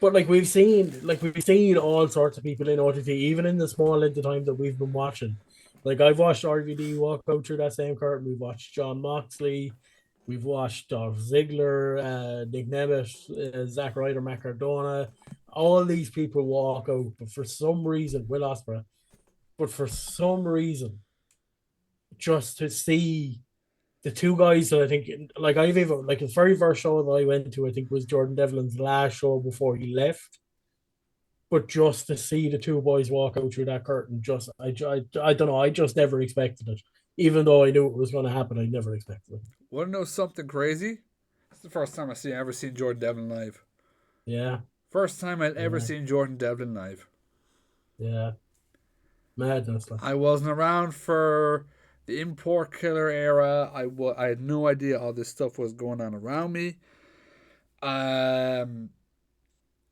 But like we've seen all sorts of people in OTT, even in the small length of time that we've been watching. Like, I've watched RVD walk out through that same curtain. We've watched John Moxley. We've watched Dolph Ziggler, Nick Nemeth, Zack Ryder, Matt Cardona. All these people walk out, but for some reason, Will Ospreay. But for some reason, just to see the two guys that I think, like, I've even, like, the very first show that I went to, I think, was Jordan Devlin's last show before he left. But just to see the two boys walk out through that curtain, I don't know, I just never expected it. Even though I knew it was going to happen, I never expected it. Want to know something crazy? It's the first time I've ever seen Jordan Devlin live. Yeah. First time I'd ever seen Jordan Devlin live. Yeah. Madness. I wasn't around for the Import Killer era. I had no idea all this stuff was going on around me.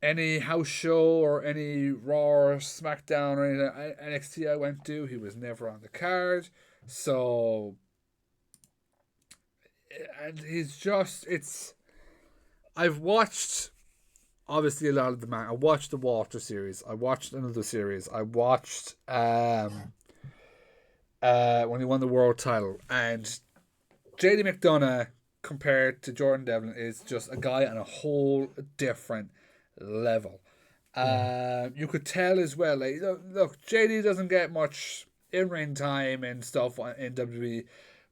Any house show or any Raw or SmackDown or any NXT I went to, he was never on the card. So, and he's just, I've watched, obviously, a lot of the man. I watched the Walter series. I watched another series. I watched when he won the world title. And JD McDonough, compared to Jordan Devlin, is just a guy on a whole different level. You could tell as well, like, look, JD doesn't get much in-ring time and stuff in WWE,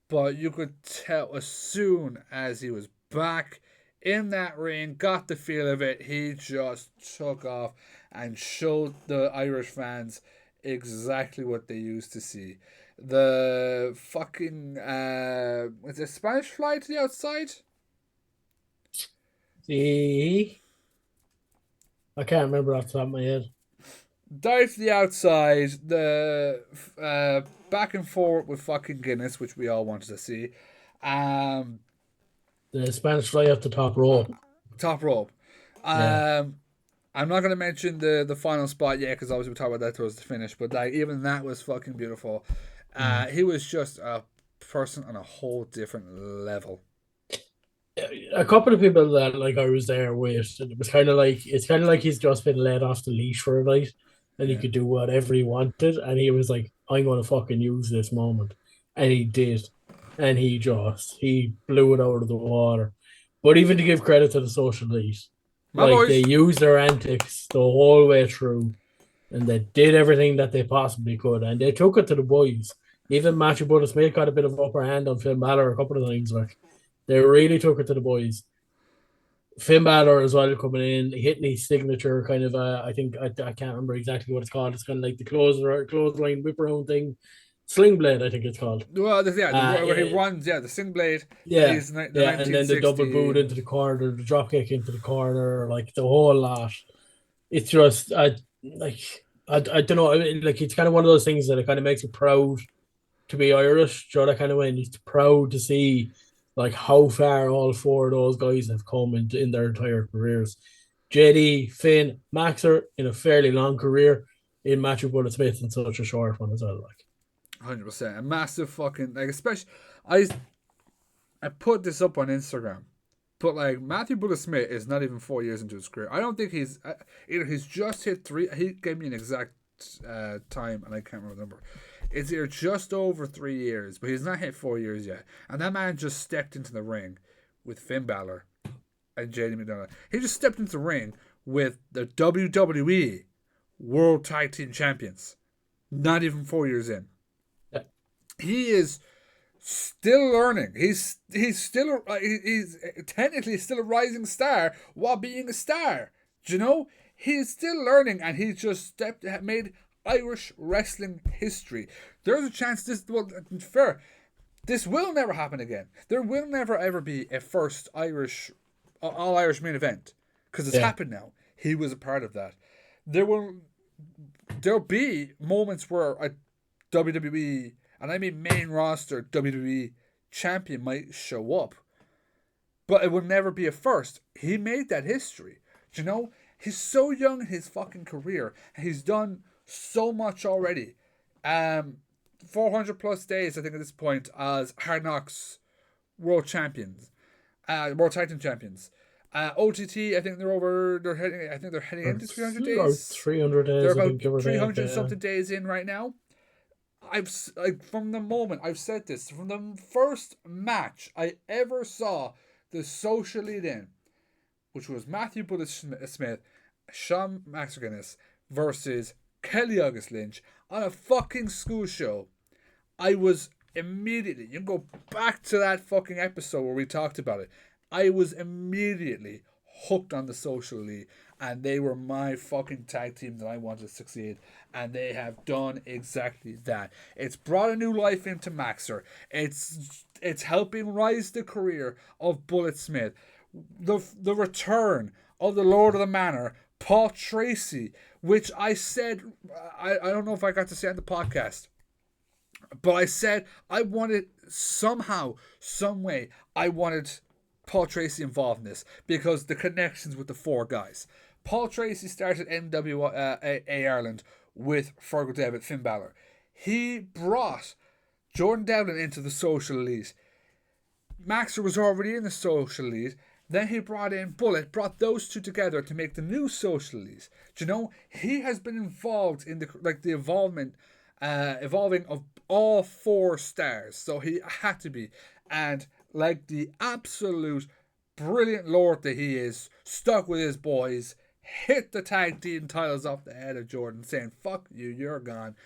but you could tell as soon as he was back in that ring, got the feel of it, he just took off and showed the Irish fans exactly what they used to see. The fucking was it Spanish Fly to the outside? I can't remember off the top of my head. Dive to the outside, the back and forth with fucking Guinness, which we all wanted to see. The Spanish Fly up the top rope. Top rope. Yeah. I'm not gonna mention the final spot yet because obviously we talked about that towards the finish, but like even that was fucking beautiful. Mm. He was just a person on a whole different level. A couple of people that like I was there with, and it was kind of like it's kind of like he's just been let off the leash for a night, and he Yeah, could do whatever he wanted, and he was like, "I'm going to fucking use this moment," and he did, and he blew it out of the water. But even to give credit to the social leash, my like they boys. used their antics the whole way through, and they did everything that they possibly could, and they took it to the boys. Even Matthew Smith got a bit of upper hand on Finn Balor a couple of times, like. They really took it to the boys. Finn Balor as well coming in, hitting his signature kind of. I think I can't remember exactly what it's called. It's kind of like the clothesline whip around thing, sling blade. I think it's called. Well, where he Yeah, runs, yeah, the sing blade. yeah, He's the yeah, and then the double boot 1960. into the corner, the drop kick into the corner, like the whole lot. It's just I don't know. I mean, like it's kind of one of those things that it kind of makes you proud to be Irish. Joe, that kind of way, and he's proud to see like how far all four of those guys have come in their entire careers. JD, Finn, Maxer in a fairly long career, in Matthew Bullet Smith in such a short one as well. Like, 100%. A massive fucking like, especially I I put this up on Instagram, but like Matthew Bullet Smith is not even 4 years into his career. I don't think he's either he's just hit three. He gave me an exact time, and I can't remember the number. It's either just over 3 years, but he's not hit 4 years yet. And that man just stepped into the ring with Finn Balor and JD McDonough. He just stepped into the ring with the WWE World Tag Team Champions. Not even 4 years in. yeah, He is still learning. He's technically still a rising star while being a star. Do you know? He's still learning, and he's just made Irish wrestling history. There's a chance fair. This will never happen again. There will never ever be a first Irish, all Irish main event because it's yeah, happened now. He was a part of that. There will there'll be moments where a WWE, and I mean main roster WWE champion might show up, but it will never be a first. He made that history. Do you know? He's so young in his fucking career. He's done so much already. 400 plus days, I think, at this point, as Hard Knocks World Champions, World Titan Champions. OTT, I think they're over. They're heading. I think they're heading into 300 or days. 300 They're days, I about think, give or take. 300 something days in right now. I've like from the moment I've said this from the first match I ever saw the social lead in, which was Matthew Bullet Smith, Sean Max versus Kelly August Lynch on a fucking school show. I was immediately, you can go back to that fucking episode where we talked about it. I was immediately hooked on the social league, and they were my fucking tag team that I wanted to succeed, and they have done exactly that. It's brought a new life into Maxer. It's helping rise the career of Bullet Smith. The return of the Lord of the Manor, Paul Tracy, which I said, I don't know if I got to say on the podcast, but I said I wanted somehow, some way, I wanted Paul Tracy involved in this because the connections with the four guys. Paul Tracy started NWA Ireland with Fergal Devitt, Finn Balor. He brought Jordan Devlin into the social elite. Maxer was already in the social elite. Then he brought in Bullet, brought those two together to make the new social elite. Do you know, he has been involved in the evolving of all four stars. So he had to be. And like the absolute brilliant lord that he is, stuck with his boys, hit the tag team titles off the head of Jordan, saying, fuck you, you're gone.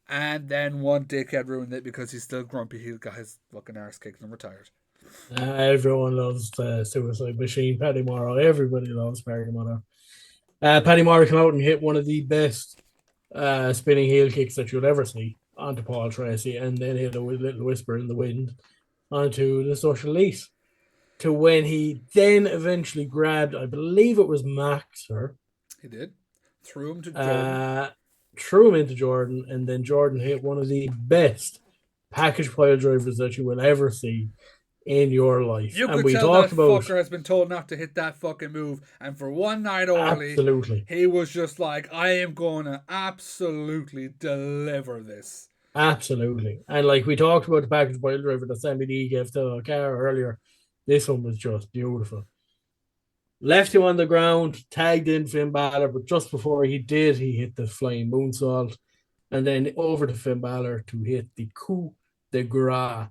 And then one dickhead ruined it because he's still grumpy. He got his fucking arse kicked and retired. Everyone loves the Suicide Machine, Paddy Morrow. Everybody loves Paddy Morrow. Paddy Morrow came out and hit one of the best spinning heel kicks that you'll ever see onto Paul Tracy, and then hit a little whisper in the wind onto the social lease. To when he then eventually grabbed, I believe it was Maxer. He did. Threw him to Jordan. Threw him into Jordan, and then Jordan hit one of the best package pile drivers that you will ever see. in your life. You And could we tell that talked about fucker has been told not to hit that fucking move, and for one night only, absolutely, he was just like, I am going to absolutely deliver this. absolutely. And like we talked about the package pile driver that Sammy D gave to Car earlier. This one was just beautiful. Left him on the ground, tagged in Finn Balor, but just before he did, he hit the flying moonsault. And then over to Finn Balor to hit the coup de grace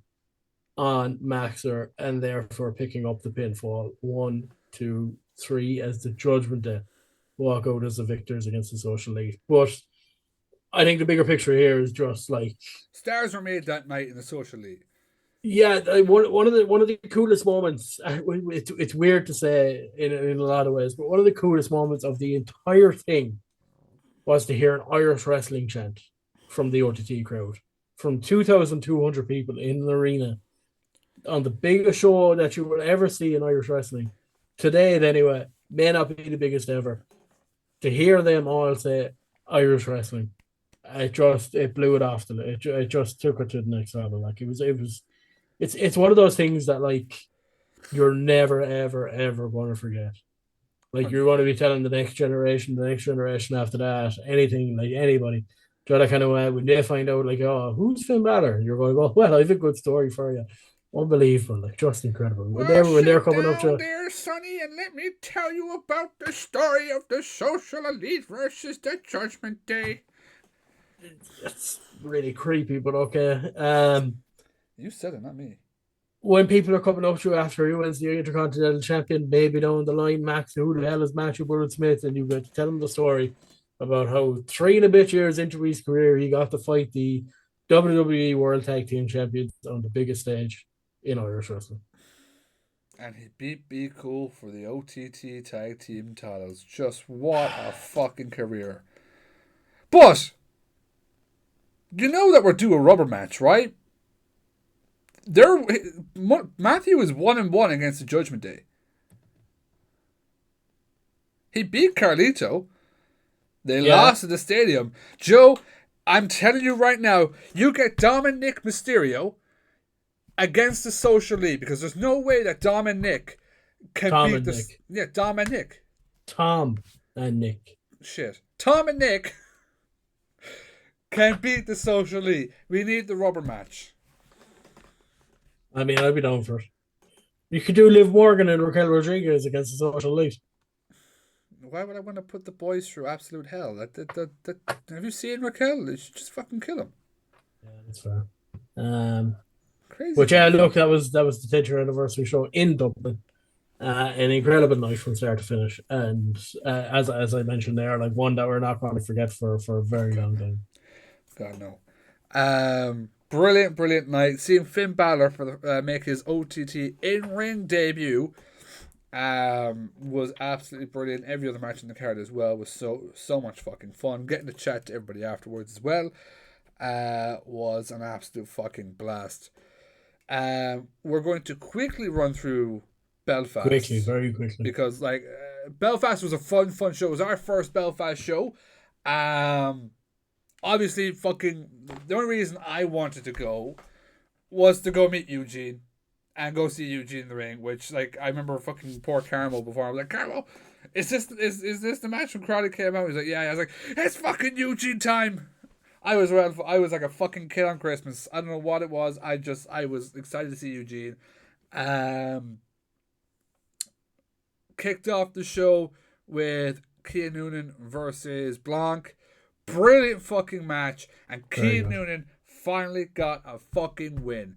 on Maxer, and therefore picking up the pinfall. 1, 2, 3 as the Judgment Day walk out as the victors against the Social League. But I think the bigger picture here is just like Stars were made that night in the Social League. yeah, one of the coolest moments. It's weird to say in a lot of ways, but one of the coolest moments of the entire thing was to hear an Irish wrestling chant from the OTT crowd, from 2,200 people in an arena on the biggest show that you will ever see in Irish wrestling. Today, anyway, may not be the biggest ever. To hear them all say Irish wrestling, it blew it off it just took it to the next level. Like it's one of those things that like you're never ever ever going to forget. Like you're going to be telling the next generation after that, anything like anybody. So that kind of way when they find out, like, oh, who's Finn Balor? You're going, oh, well, I have a good story for you. Unbelievable, like just incredible. Well, When they're sit coming up down to there, Sonny, and let me tell you about the story of the Social Elite versus the Judgment Day. it's really creepy, but okay. You said it, not me. When people are coming up to you after you wins the Intercontinental Champion, maybe down the line, Max, who the hell is Matthew Bullet Smith? And you get to tell them the story about how 3 and a bit years into his career, he got to fight the WWE World Tag Team Champions on the biggest stage in Irish wrestling. And he beat Be Cool for the OTT Tag Team titles. Just what a fucking career. But, you know that we're due a rubber match, right? Matthew is 1-1 against the Judgment Day. He beat Carlito. They lost at the stadium. Joe, I'm telling you right now, you get Dominic Mysterio against the Social League because there's no way that Dom and Nick can beat this. Nick. Yeah, Dom and Nick. Tom and Nick. Shit. Tom and Nick can beat the Social League. We need the rubber match. I mean, I'd be down for it. You could do Liv Morgan and Raquel Rodriguez against the Social League. Why would I want to put the boys through absolute hell? Have you seen Raquel? You should just fucking kill him. Yeah, that's fair. Crazy. But yeah, look, that was the 10th anniversary show in Dublin. An incredible night from start to finish, and as I mentioned there, like one that we're not going to forget for a very long time. God no. Brilliant night. Seeing Finn Balor make his OTT in-ring debut was absolutely brilliant. Every other match in the card as well was so much fucking fun. Getting to chat to everybody afterwards as well was an absolute fucking blast. We're going to quickly run through Belfast. Very quickly. Because Belfast was a fun show. It was our first Belfast show. Obviously, the only reason I wanted to go was to go meet Eugene and go see Eugene in the ring. Which, like, I remember fucking poor Carmo before. I was like, Carmo, is this the match when Crowley came out? He was like, yeah. I was like, it's fucking Eugene time. I was like a fucking kid on Christmas. I don't know what it was. I was excited to see Eugene. Kicked off the show with Cian Noonan versus Blanc. Brilliant fucking match, and Cian Noonan finally got a fucking win.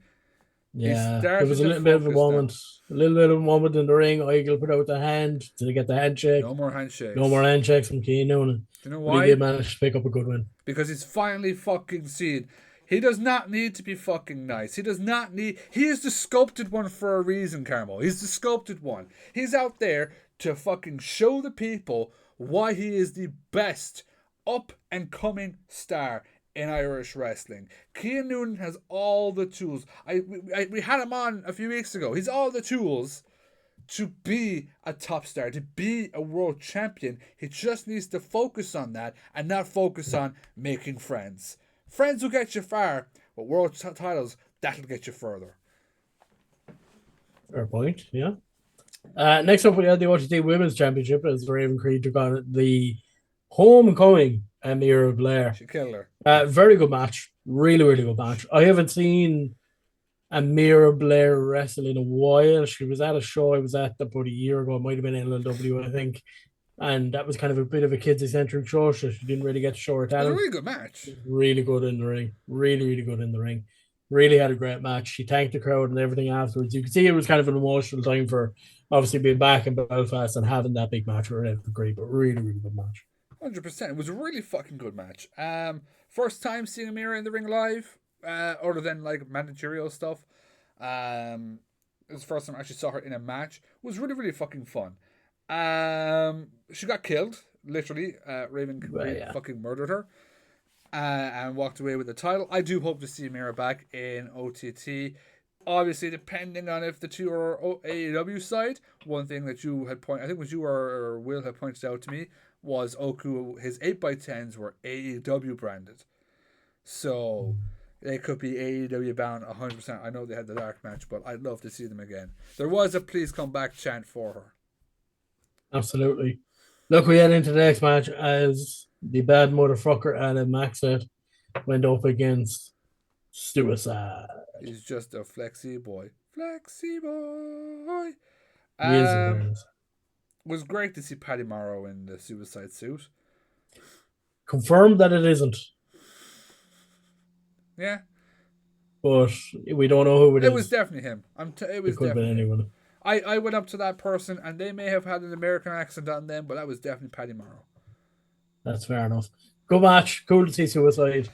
Yeah, there was a little bit of a moment in the ring. Eagle put out the hand to get the handshake. No more handshakes. No more handshakes from Cian Noonan. Do you know why? But he did manage to pick up a good win. Because he's finally fucking seen. He does not need to be fucking nice. He is the sculpted one for a reason, Carmo. He's the sculpted one. He's out there to fucking show the people why he is the best up and coming star in Irish wrestling. Cian Noonan has all the tools. We had him on a few weeks ago. He's all the tools to be a top star, to be a world champion. He just needs to focus on that and not focus on making friends. Friends will get you far, but world titles, that'll get you further. Fair point. Yeah. Next up, we had the OTT Women's Championship as Raven Creed took on the homecoming Amira Blair. She killed her. Very good match. Really, really good match. I haven't seen Amira Blair wrestle in a while. She was at a show I was at about a year ago. It might have been LLW, I think. And that was kind of a bit of a kids eccentric show, so she didn't really get to show her It was a talent. really good match. Really good in the ring. Really, really good in the ring. Really had a great match. She thanked the crowd and everything afterwards. You could see it was kind of an emotional time for obviously being back in Belfast and having that big match with Raven Creed, but really, really good match. 100%. It was a really fucking good match. First time seeing Amira in the ring live, other than like managerial stuff. It was the first time I actually saw her in a match. It was really, really fucking fun. She got killed, literally. Raven fucking murdered her. And walked away with the title. I do hope to see Amira back in OTT. Obviously, depending on if the two are AEW side. One thing that you had I think it was you or Will had pointed out to me, was Oku, his 8x10s were AEW branded. So they could be AEW bound 100%. I know they had the dark match, but I'd love to see them again. There was a please come back chant for her. Absolutely. Look, we head into the next match as the bad motherfucker Adam Maxett went up against Suicide. He's just a flexy boy. Flexy boy. He is, in fairness. Was great to see Paddy Morrow in the Suicide suit. Confirmed that it isn't. Yeah. But we don't know who it is. It was definitely him. It was could have been anyone. I went up to that person and they may have had an American accent on them, but that was definitely Paddy Morrow. That's fair enough. Good match. Cool to see Suicide.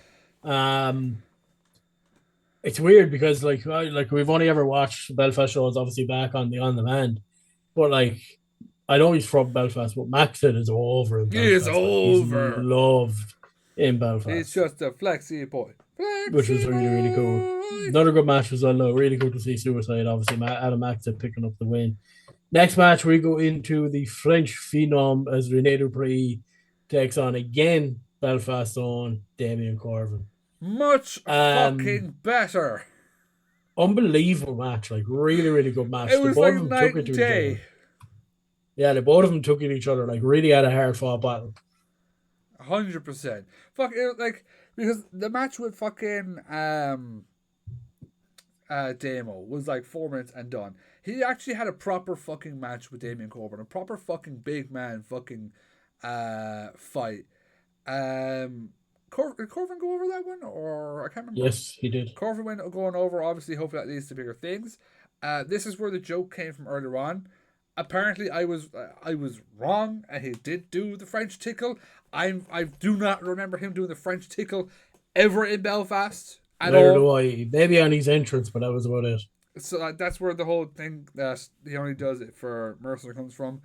It's weird because like we've only ever watched Belfast shows, obviously back on the on demand, but like I know he's from Belfast, but Maxett is over in Belfast. He is over. He's loved in Belfast. He's just a flexy boy. Which was really, really cool. Another good match as well, though. Really good to see Suicide. Obviously, Adam Maxett picking up the win. Next match, we go into the French Phenom as Rene Dupree takes on again Belfast's own Damien Corvin. Much fucking better. Unbelievable match. Like, really, really good match. It was like night and day. Yeah, the both of them took at each other. Like, really had a hard fought battle. 100%. Fuck it, like, because the match with fucking Damo was like 4 minutes and done. He actually had a proper fucking match with Damien Corvin, a proper fucking big man fucking fight. Did Corvin go over that one, or I can't remember? Yes, he did. Corvin went going over. Obviously, hopefully that leads to bigger things. This is where the joke came from earlier on. Apparently, I was wrong, and he did do the French tickle. I do not remember him doing the French tickle ever in Belfast at all. Neither do I. Maybe on his entrance, but that was about it. So that's where the whole thing that he only does it for Mercer comes from.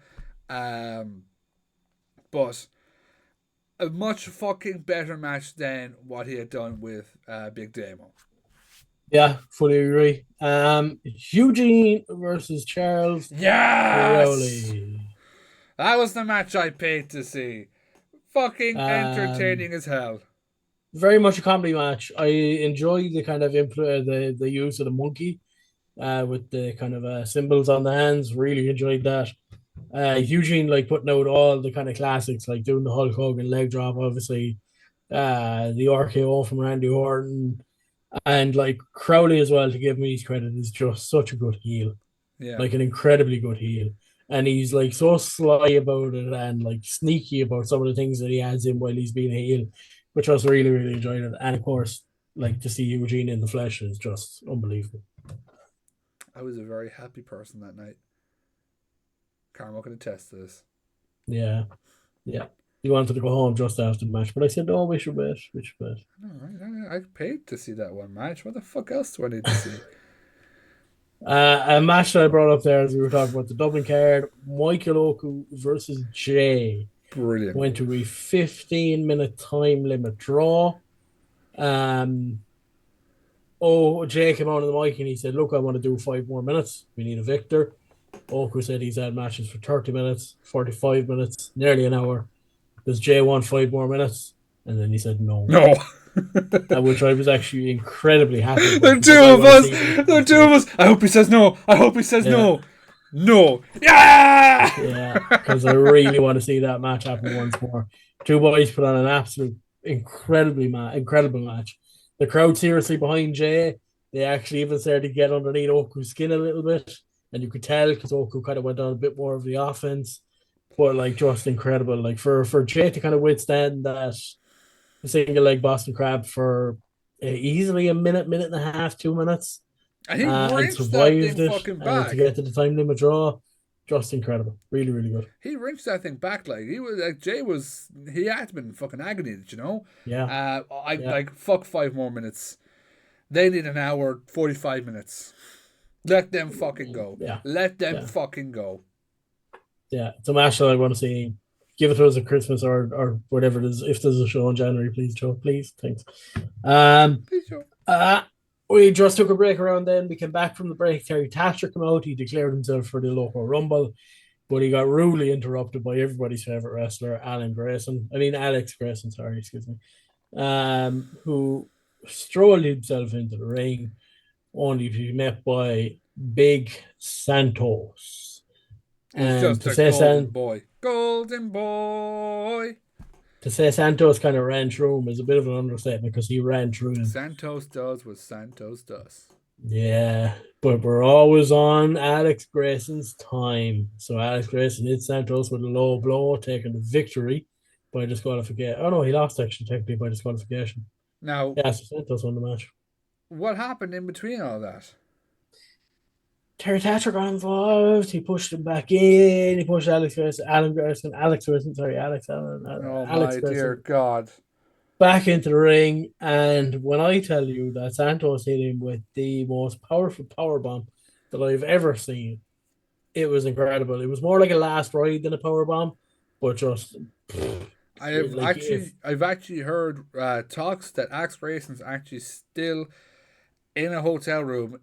But a much fucking better match than what he had done with Big Damo. Yeah, fully agree. Eugene versus Charles. Yes! Crowley. That was the match I paid to see. Fucking entertaining as hell. Very much a comedy match. I enjoy the kind of the use of the monkey with the kind of symbols on the hands. Really enjoyed that. Eugene like putting out all the kind of classics, like doing the Hulk Hogan leg drop, obviously. The RKO from Randy Orton. And like Crowley as well, to give me his credit, is just such a good heel. Yeah. Like an incredibly good heel. And he's like so sly about it and like sneaky about some of the things that he adds in while he's being a heel, which I was really, really enjoying it. And of course, like to see Eugene in the flesh is just unbelievable. I was a very happy person that night. Carmo can attest to this. Yeah. He wanted to go home just after the match, but I said, "No, we should bet. I paid to see that one match. What the fuck else do I need to see? A match that I brought up there as we were talking about the Dublin card, Michael Oku versus Jay. Brilliant. Went to a 15-minute time limit draw. Jay came on the mic and he said, "Look, I want to do 5 more minutes. We need a victor." Oku said he's had matches for 30 minutes, 45 minutes, nearly an hour. Does Jay want 5 more minutes? And then he said no. No. Which I was actually incredibly happy The about two because I of want to us. see them The two of us. I hope he says no. I hope he says Yeah. no. No. Yeah. Yeah, because I really want to see that match happen once more. Two boys put on an absolute incredible match. The crowd seriously behind Jay. They actually even started to get underneath Oku's skin a little bit, and you could tell because Oku kind of went on a bit more of the offense. But like just incredible, like for Jay to kind of withstand that single leg Boston Crab for easily a minute and a half, 2 minutes, And he and wrenched that thing survived it, fucking and to back. get to the time limit draw, just incredible, really really good. He wrenched that thing back like he was like Jay was. He had been fucking agony, you know. Yeah, I yeah, like fuck 5 more minutes. They need an hour 45 minutes. Let them fucking go. yeah, Let them yeah, fucking go. yeah. It's a match that I want to see. Give it to us at Christmas or whatever it is. If there's a show in January, please, Joe. Please, thanks. Um, Please show. uh, we just took a break around then. We came back from the break. Terry Thatcher came out. He declared himself for the local rumble, but he got rudely interrupted by everybody's favorite wrestler, Alex Grayson, sorry, excuse me, who strolled himself into the ring, only to be met by Big Santos. He's And just a golden boy. Golden boy. to say Santos kind of ran through him is a bit of an understatement because he ran through him. Santos does what Santos does. Yeah, but we're always on Alex Grayson's time. So Alex Grayson hit Santos with a low blow, taking the victory by disqualification. Oh no, he lost actually technically by disqualification. Now, Yeah, so Santos won the match. what happened in between all that? Terry Thatcher got involved. He pushed him back in. He pushed Alex Grayson, Oh Alex my dear Grayson God. back into the ring. And when I tell you that Santos hit him with the most powerful power bomb that I've ever seen, it was incredible. It was more like a last ride than a power bomb, but just like if I've actually heard talks that Axe Racing's actually still in a hotel room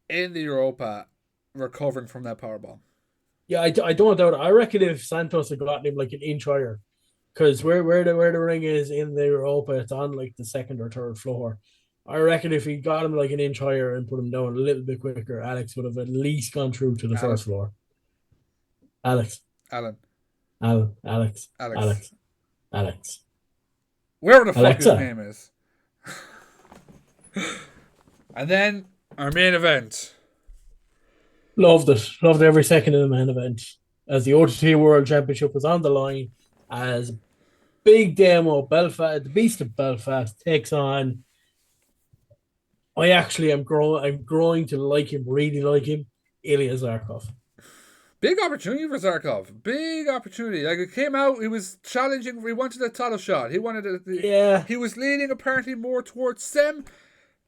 in the Europa recovering from that powerbomb. yeah, I don't doubt it. I reckon if Santos had gotten him like an inch higher, because where the ring is in the Europa, it's on like the second or third floor. I reckon if he got him like an inch higher and put him down a little bit quicker, Alex would have at least gone through to the Alan, first floor. Alex, Alan, Alan, Alex, Alex. Alex, Alex, Whatever the fuck his Alexa. name is. And then our main event. Loved it. Loved every second of the main event. As the OTT World Championship was on the line, as Big Demo Belfast, the Beast of Belfast, takes on. I actually am growing to like him, really like him, Ilya Zarkov. Big opportunity for Zarkov. Big opportunity. Like it came out, he was challenging. He wanted a title shot. He wanted a. Yeah. He was leaning apparently more towards Sem,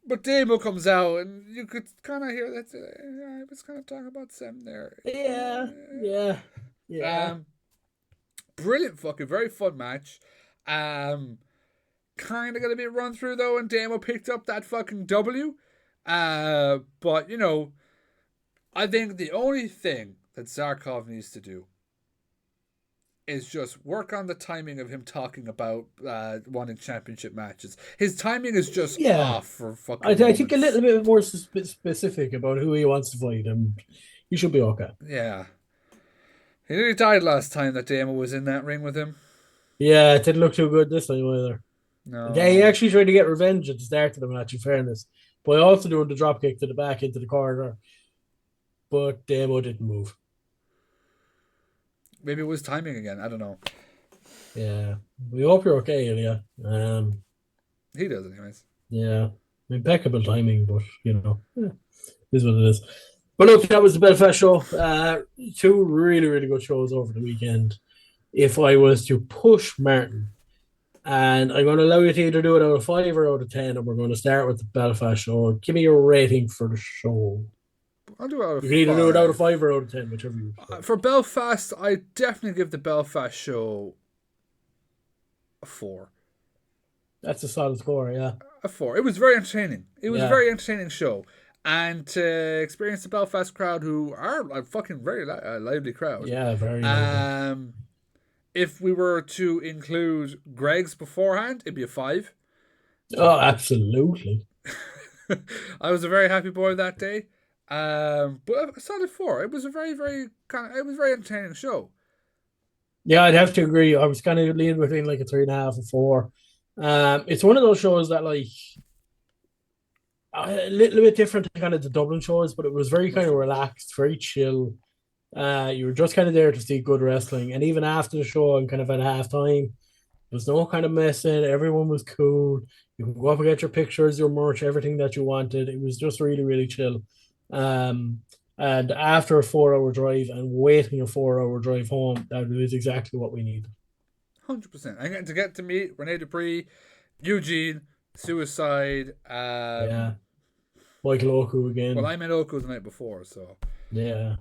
but Demo comes out, and you could kind of hear that. I was kind of talking about Sem there. Yeah. Brilliant, fucking very fun match. Kind of gonna be run through though, and Damo picked up that fucking W. But you know, I think the only thing that Zarkov needs to do is just work on the timing of him talking about wanting championship matches. His timing is just off for fucking. I think a little bit more specific about who he wants to fight, and you should be okay. Yeah. He nearly died last time that Damo was in that ring with him. Yeah, it didn't look too good this time either. No. Yeah, he actually tried to get revenge at the start of the match, in fairness, by also doing the drop kick to the back into the corner. But Damo didn't move. Maybe it was timing again. I don't know. Yeah. We hope you're okay, Ilya. He does, anyways. Yeah. Impeccable timing, but, is what it is. But look, that was the Belfast show. Two really, really good shows over the weekend. If I was to push Martin, and I'm going to allow you to either do it out of 5 or out of 10, and we're going to start with the Belfast show. Give me your rating for the show. I'll do it out of 5. You can either do it out of 5 or out of 10, whichever you prefer. For Belfast, I definitely give the Belfast show a 4. That's a solid score, yeah. A 4. It was very entertaining. It was a very entertaining show. And to experience the Belfast crowd, who are a fucking very lively crowd. Yeah, very lively. if we were to include Greg's beforehand, it'd be a 5. Oh, absolutely. I was a very happy boy that day. But a solid 4. It was a very, very it was a very entertaining show. Yeah, I'd have to agree. I was kind of leaning between like a 3.5 and 4. It's one of those shows that like a little bit different to kind of the Dublin shows, but it was very kind of relaxed, very chill. You were just kind of there to see good wrestling, and even after the show and kind of at halftime, there was no kind of messing. Everyone was cool. You could go up and get your pictures, your merch, everything that you wanted. It was just really, really chill. And after a 4-hour drive and waiting a 4-hour drive home, that was exactly what we needed. 100%. And to get to meet Rene Dupree, Eugene, Suicide. Yeah. Michael Oku again. Well, I met Oku the night before, so. Yeah.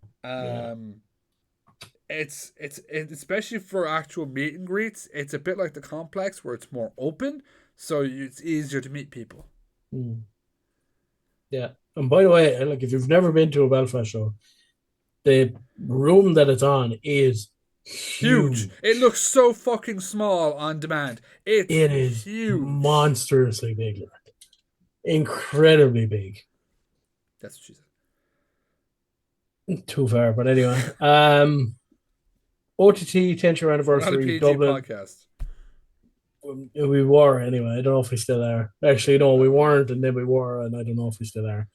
It's especially for actual meet and greets. It's a bit like the complex where it's more open, so it's easier to meet people. Yeah, and by the way, like if you've never been to a Belfast show, the room that it's on is huge. It looks so fucking small on demand. It is huge, monstrously big, incredibly big. That's what she said. Too far, but anyway. OTT 10th year anniversary Dublin podcast. We were anyway. I don't know if we still are. Actually, no, we weren't, and then we were, and I don't know if we still are.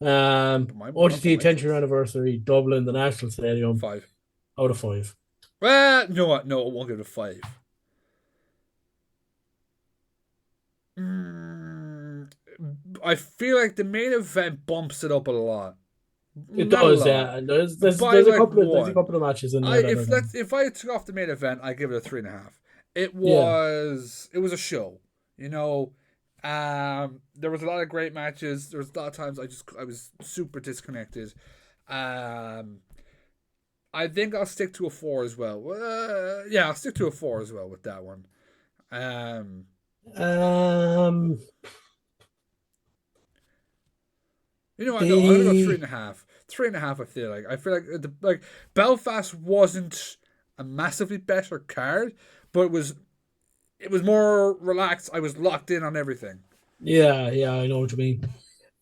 OTT 10th year anniversary Dublin, the National Stadium. 5 out of 5. Well, you know what? No, I won't give it a 5. I feel like the main event bumps it up a lot. It does, yeah. There's a couple of matches in there. If I took off the main event, I give it a 3.5. It was a show, you know. There was a lot of great matches. There was a lot of times I was super disconnected. I think I'll stick to a 4 as well. I'll stick to a 4 as well with that one. You know, I'm gonna go 3.5. 3.5. I feel like Belfast wasn't a massively better card, but it was more relaxed. I was locked in on everything. Yeah, I know what you mean.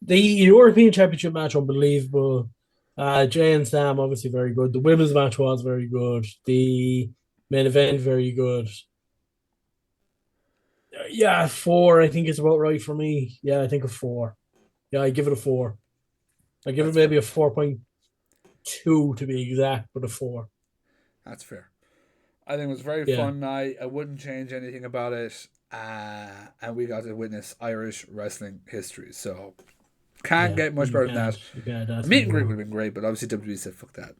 The European Championship match, unbelievable. Jay and Sam, obviously very good. The women's match was very good. The main event, very good. 4, I think is about right for me. Yeah, I think a 4. Yeah, I give it a 4. I give it maybe a 4.2 to be exact, but a 4. That's fair. I think it was a very fun night. I wouldn't change anything about it. And we got to witness Irish wrestling history. So can't get much better than that. Meet and greet would have been great, but obviously WWE said fuck that.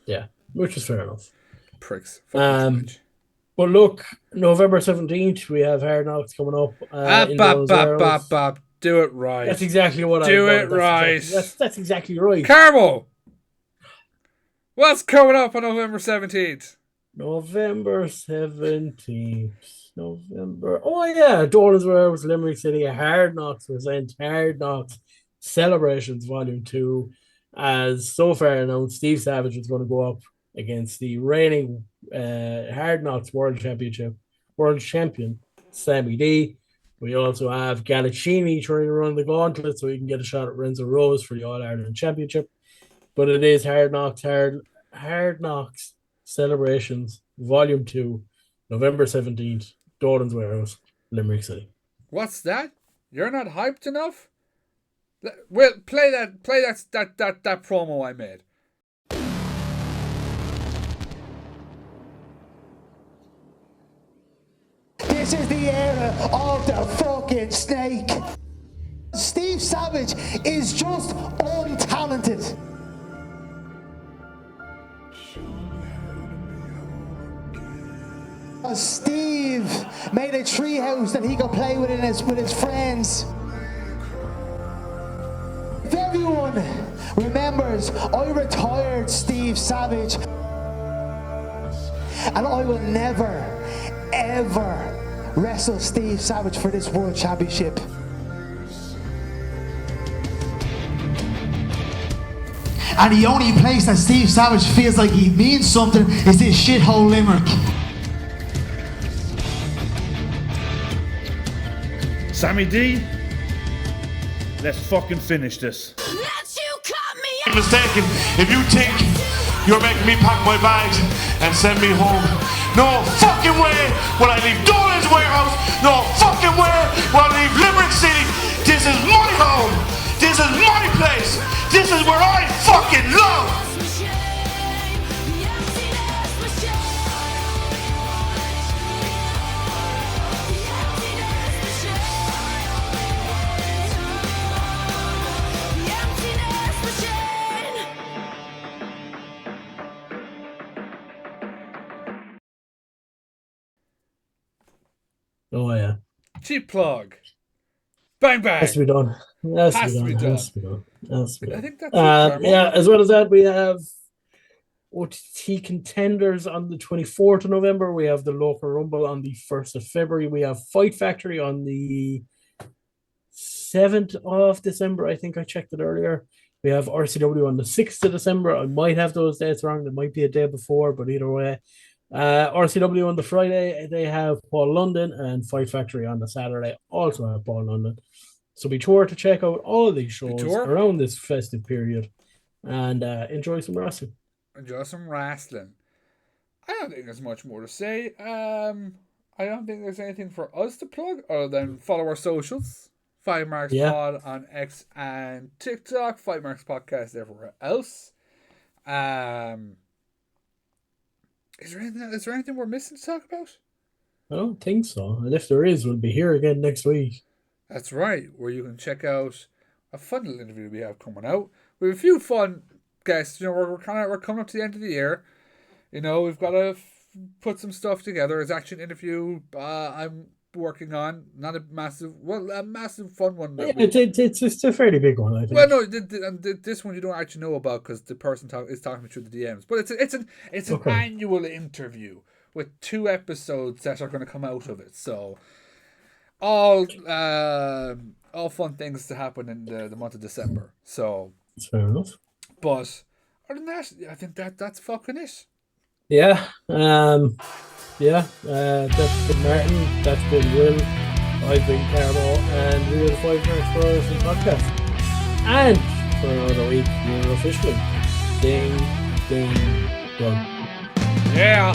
Yeah, which is fair enough. Pricks. But look, November 17th, we have Hard Knocks coming up. Do it right. That's exactly what I do. It right. That's exactly right. Carmo, what's coming up on November 17th? November 17th. Oh, yeah. Doran's Warehouse, Limerick City. Hard Knocks present Hard Knocks Celebrations Volume 2. As so far announced, Steve Savage is going to go up against the reigning Hard Knocks World Champion, Sammy D. We also have Galacini trying to run the gauntlet so he can get a shot at Renzo Rose for the All-Ireland Championship. But it is Hard Knocks Celebrations Volume 2, November 17th, Doran's Warehouse, Limerick City. What's that? You're not hyped enough? Well, play that promo I made. This is the era of the fucking snake. Steve Savage is just untalented. Steve made a treehouse that he could play with with his friends. If everyone remembers, I retired Steve Savage, and I will never, ever wrestle Steve Savage for this World Championship. And the only place that Steve Savage feels like he means something is this shithole Limerick. Sammy D, let's fucking finish this. Mistaken if you think you're making me pack my bags and send me home. No fucking way will I leave Dolan's warehouse. No fucking way will I leave Limerick City. This is my home. This is my place. This is where I fucking love. Oh yeah. Cheap plug. Bang bang. Has to be done. Has to be done. I think that's it, yeah, as well as that, we have OTT contenders on the 24th of November. We have the local rumble on the 1st of February. We have Fight Factory on the 7th of December. I think I checked it earlier. We have RCW on the 6th of December. I might have those dates wrong. There might be a day before, but either way. RCW on the Friday, they have Paul London, and Fight Factory on the Saturday also have Paul London. So be sure to check out all these shows around this festive period and enjoy some wrestling. Enjoy some wrestling. I don't think there's much more to say. I don't think there's anything for us to plug other than follow our socials. FiveMarks Pod on X and TikTok. FiveMarks Podcast everywhere else. Is there anything we're missing to talk about? I don't think so. And if there is, we'll be here again next week. That's right, where you can check out a fun little interview we have coming out. We have a few fun guests. You know, we're coming up to the end of the year. You know, we've got to put some stuff together. It's actually an interview I'm working on. Not a massive fun one. It's a fairly big one, I think. Well, no, this one you don't actually know about because the person is talking me through the DMs. But it's an annual interview with 2 episodes that are going to come out of it. So all fun things to happen in the month of December. So that's fair enough. But other than that, I think that's fucking it. Yeah. That's been Martin, that's been Will, I've been Carmo, and we are the FiveMarks Wrestling Podcast. And for another week, we're officially ding, ding, dong. Yeah.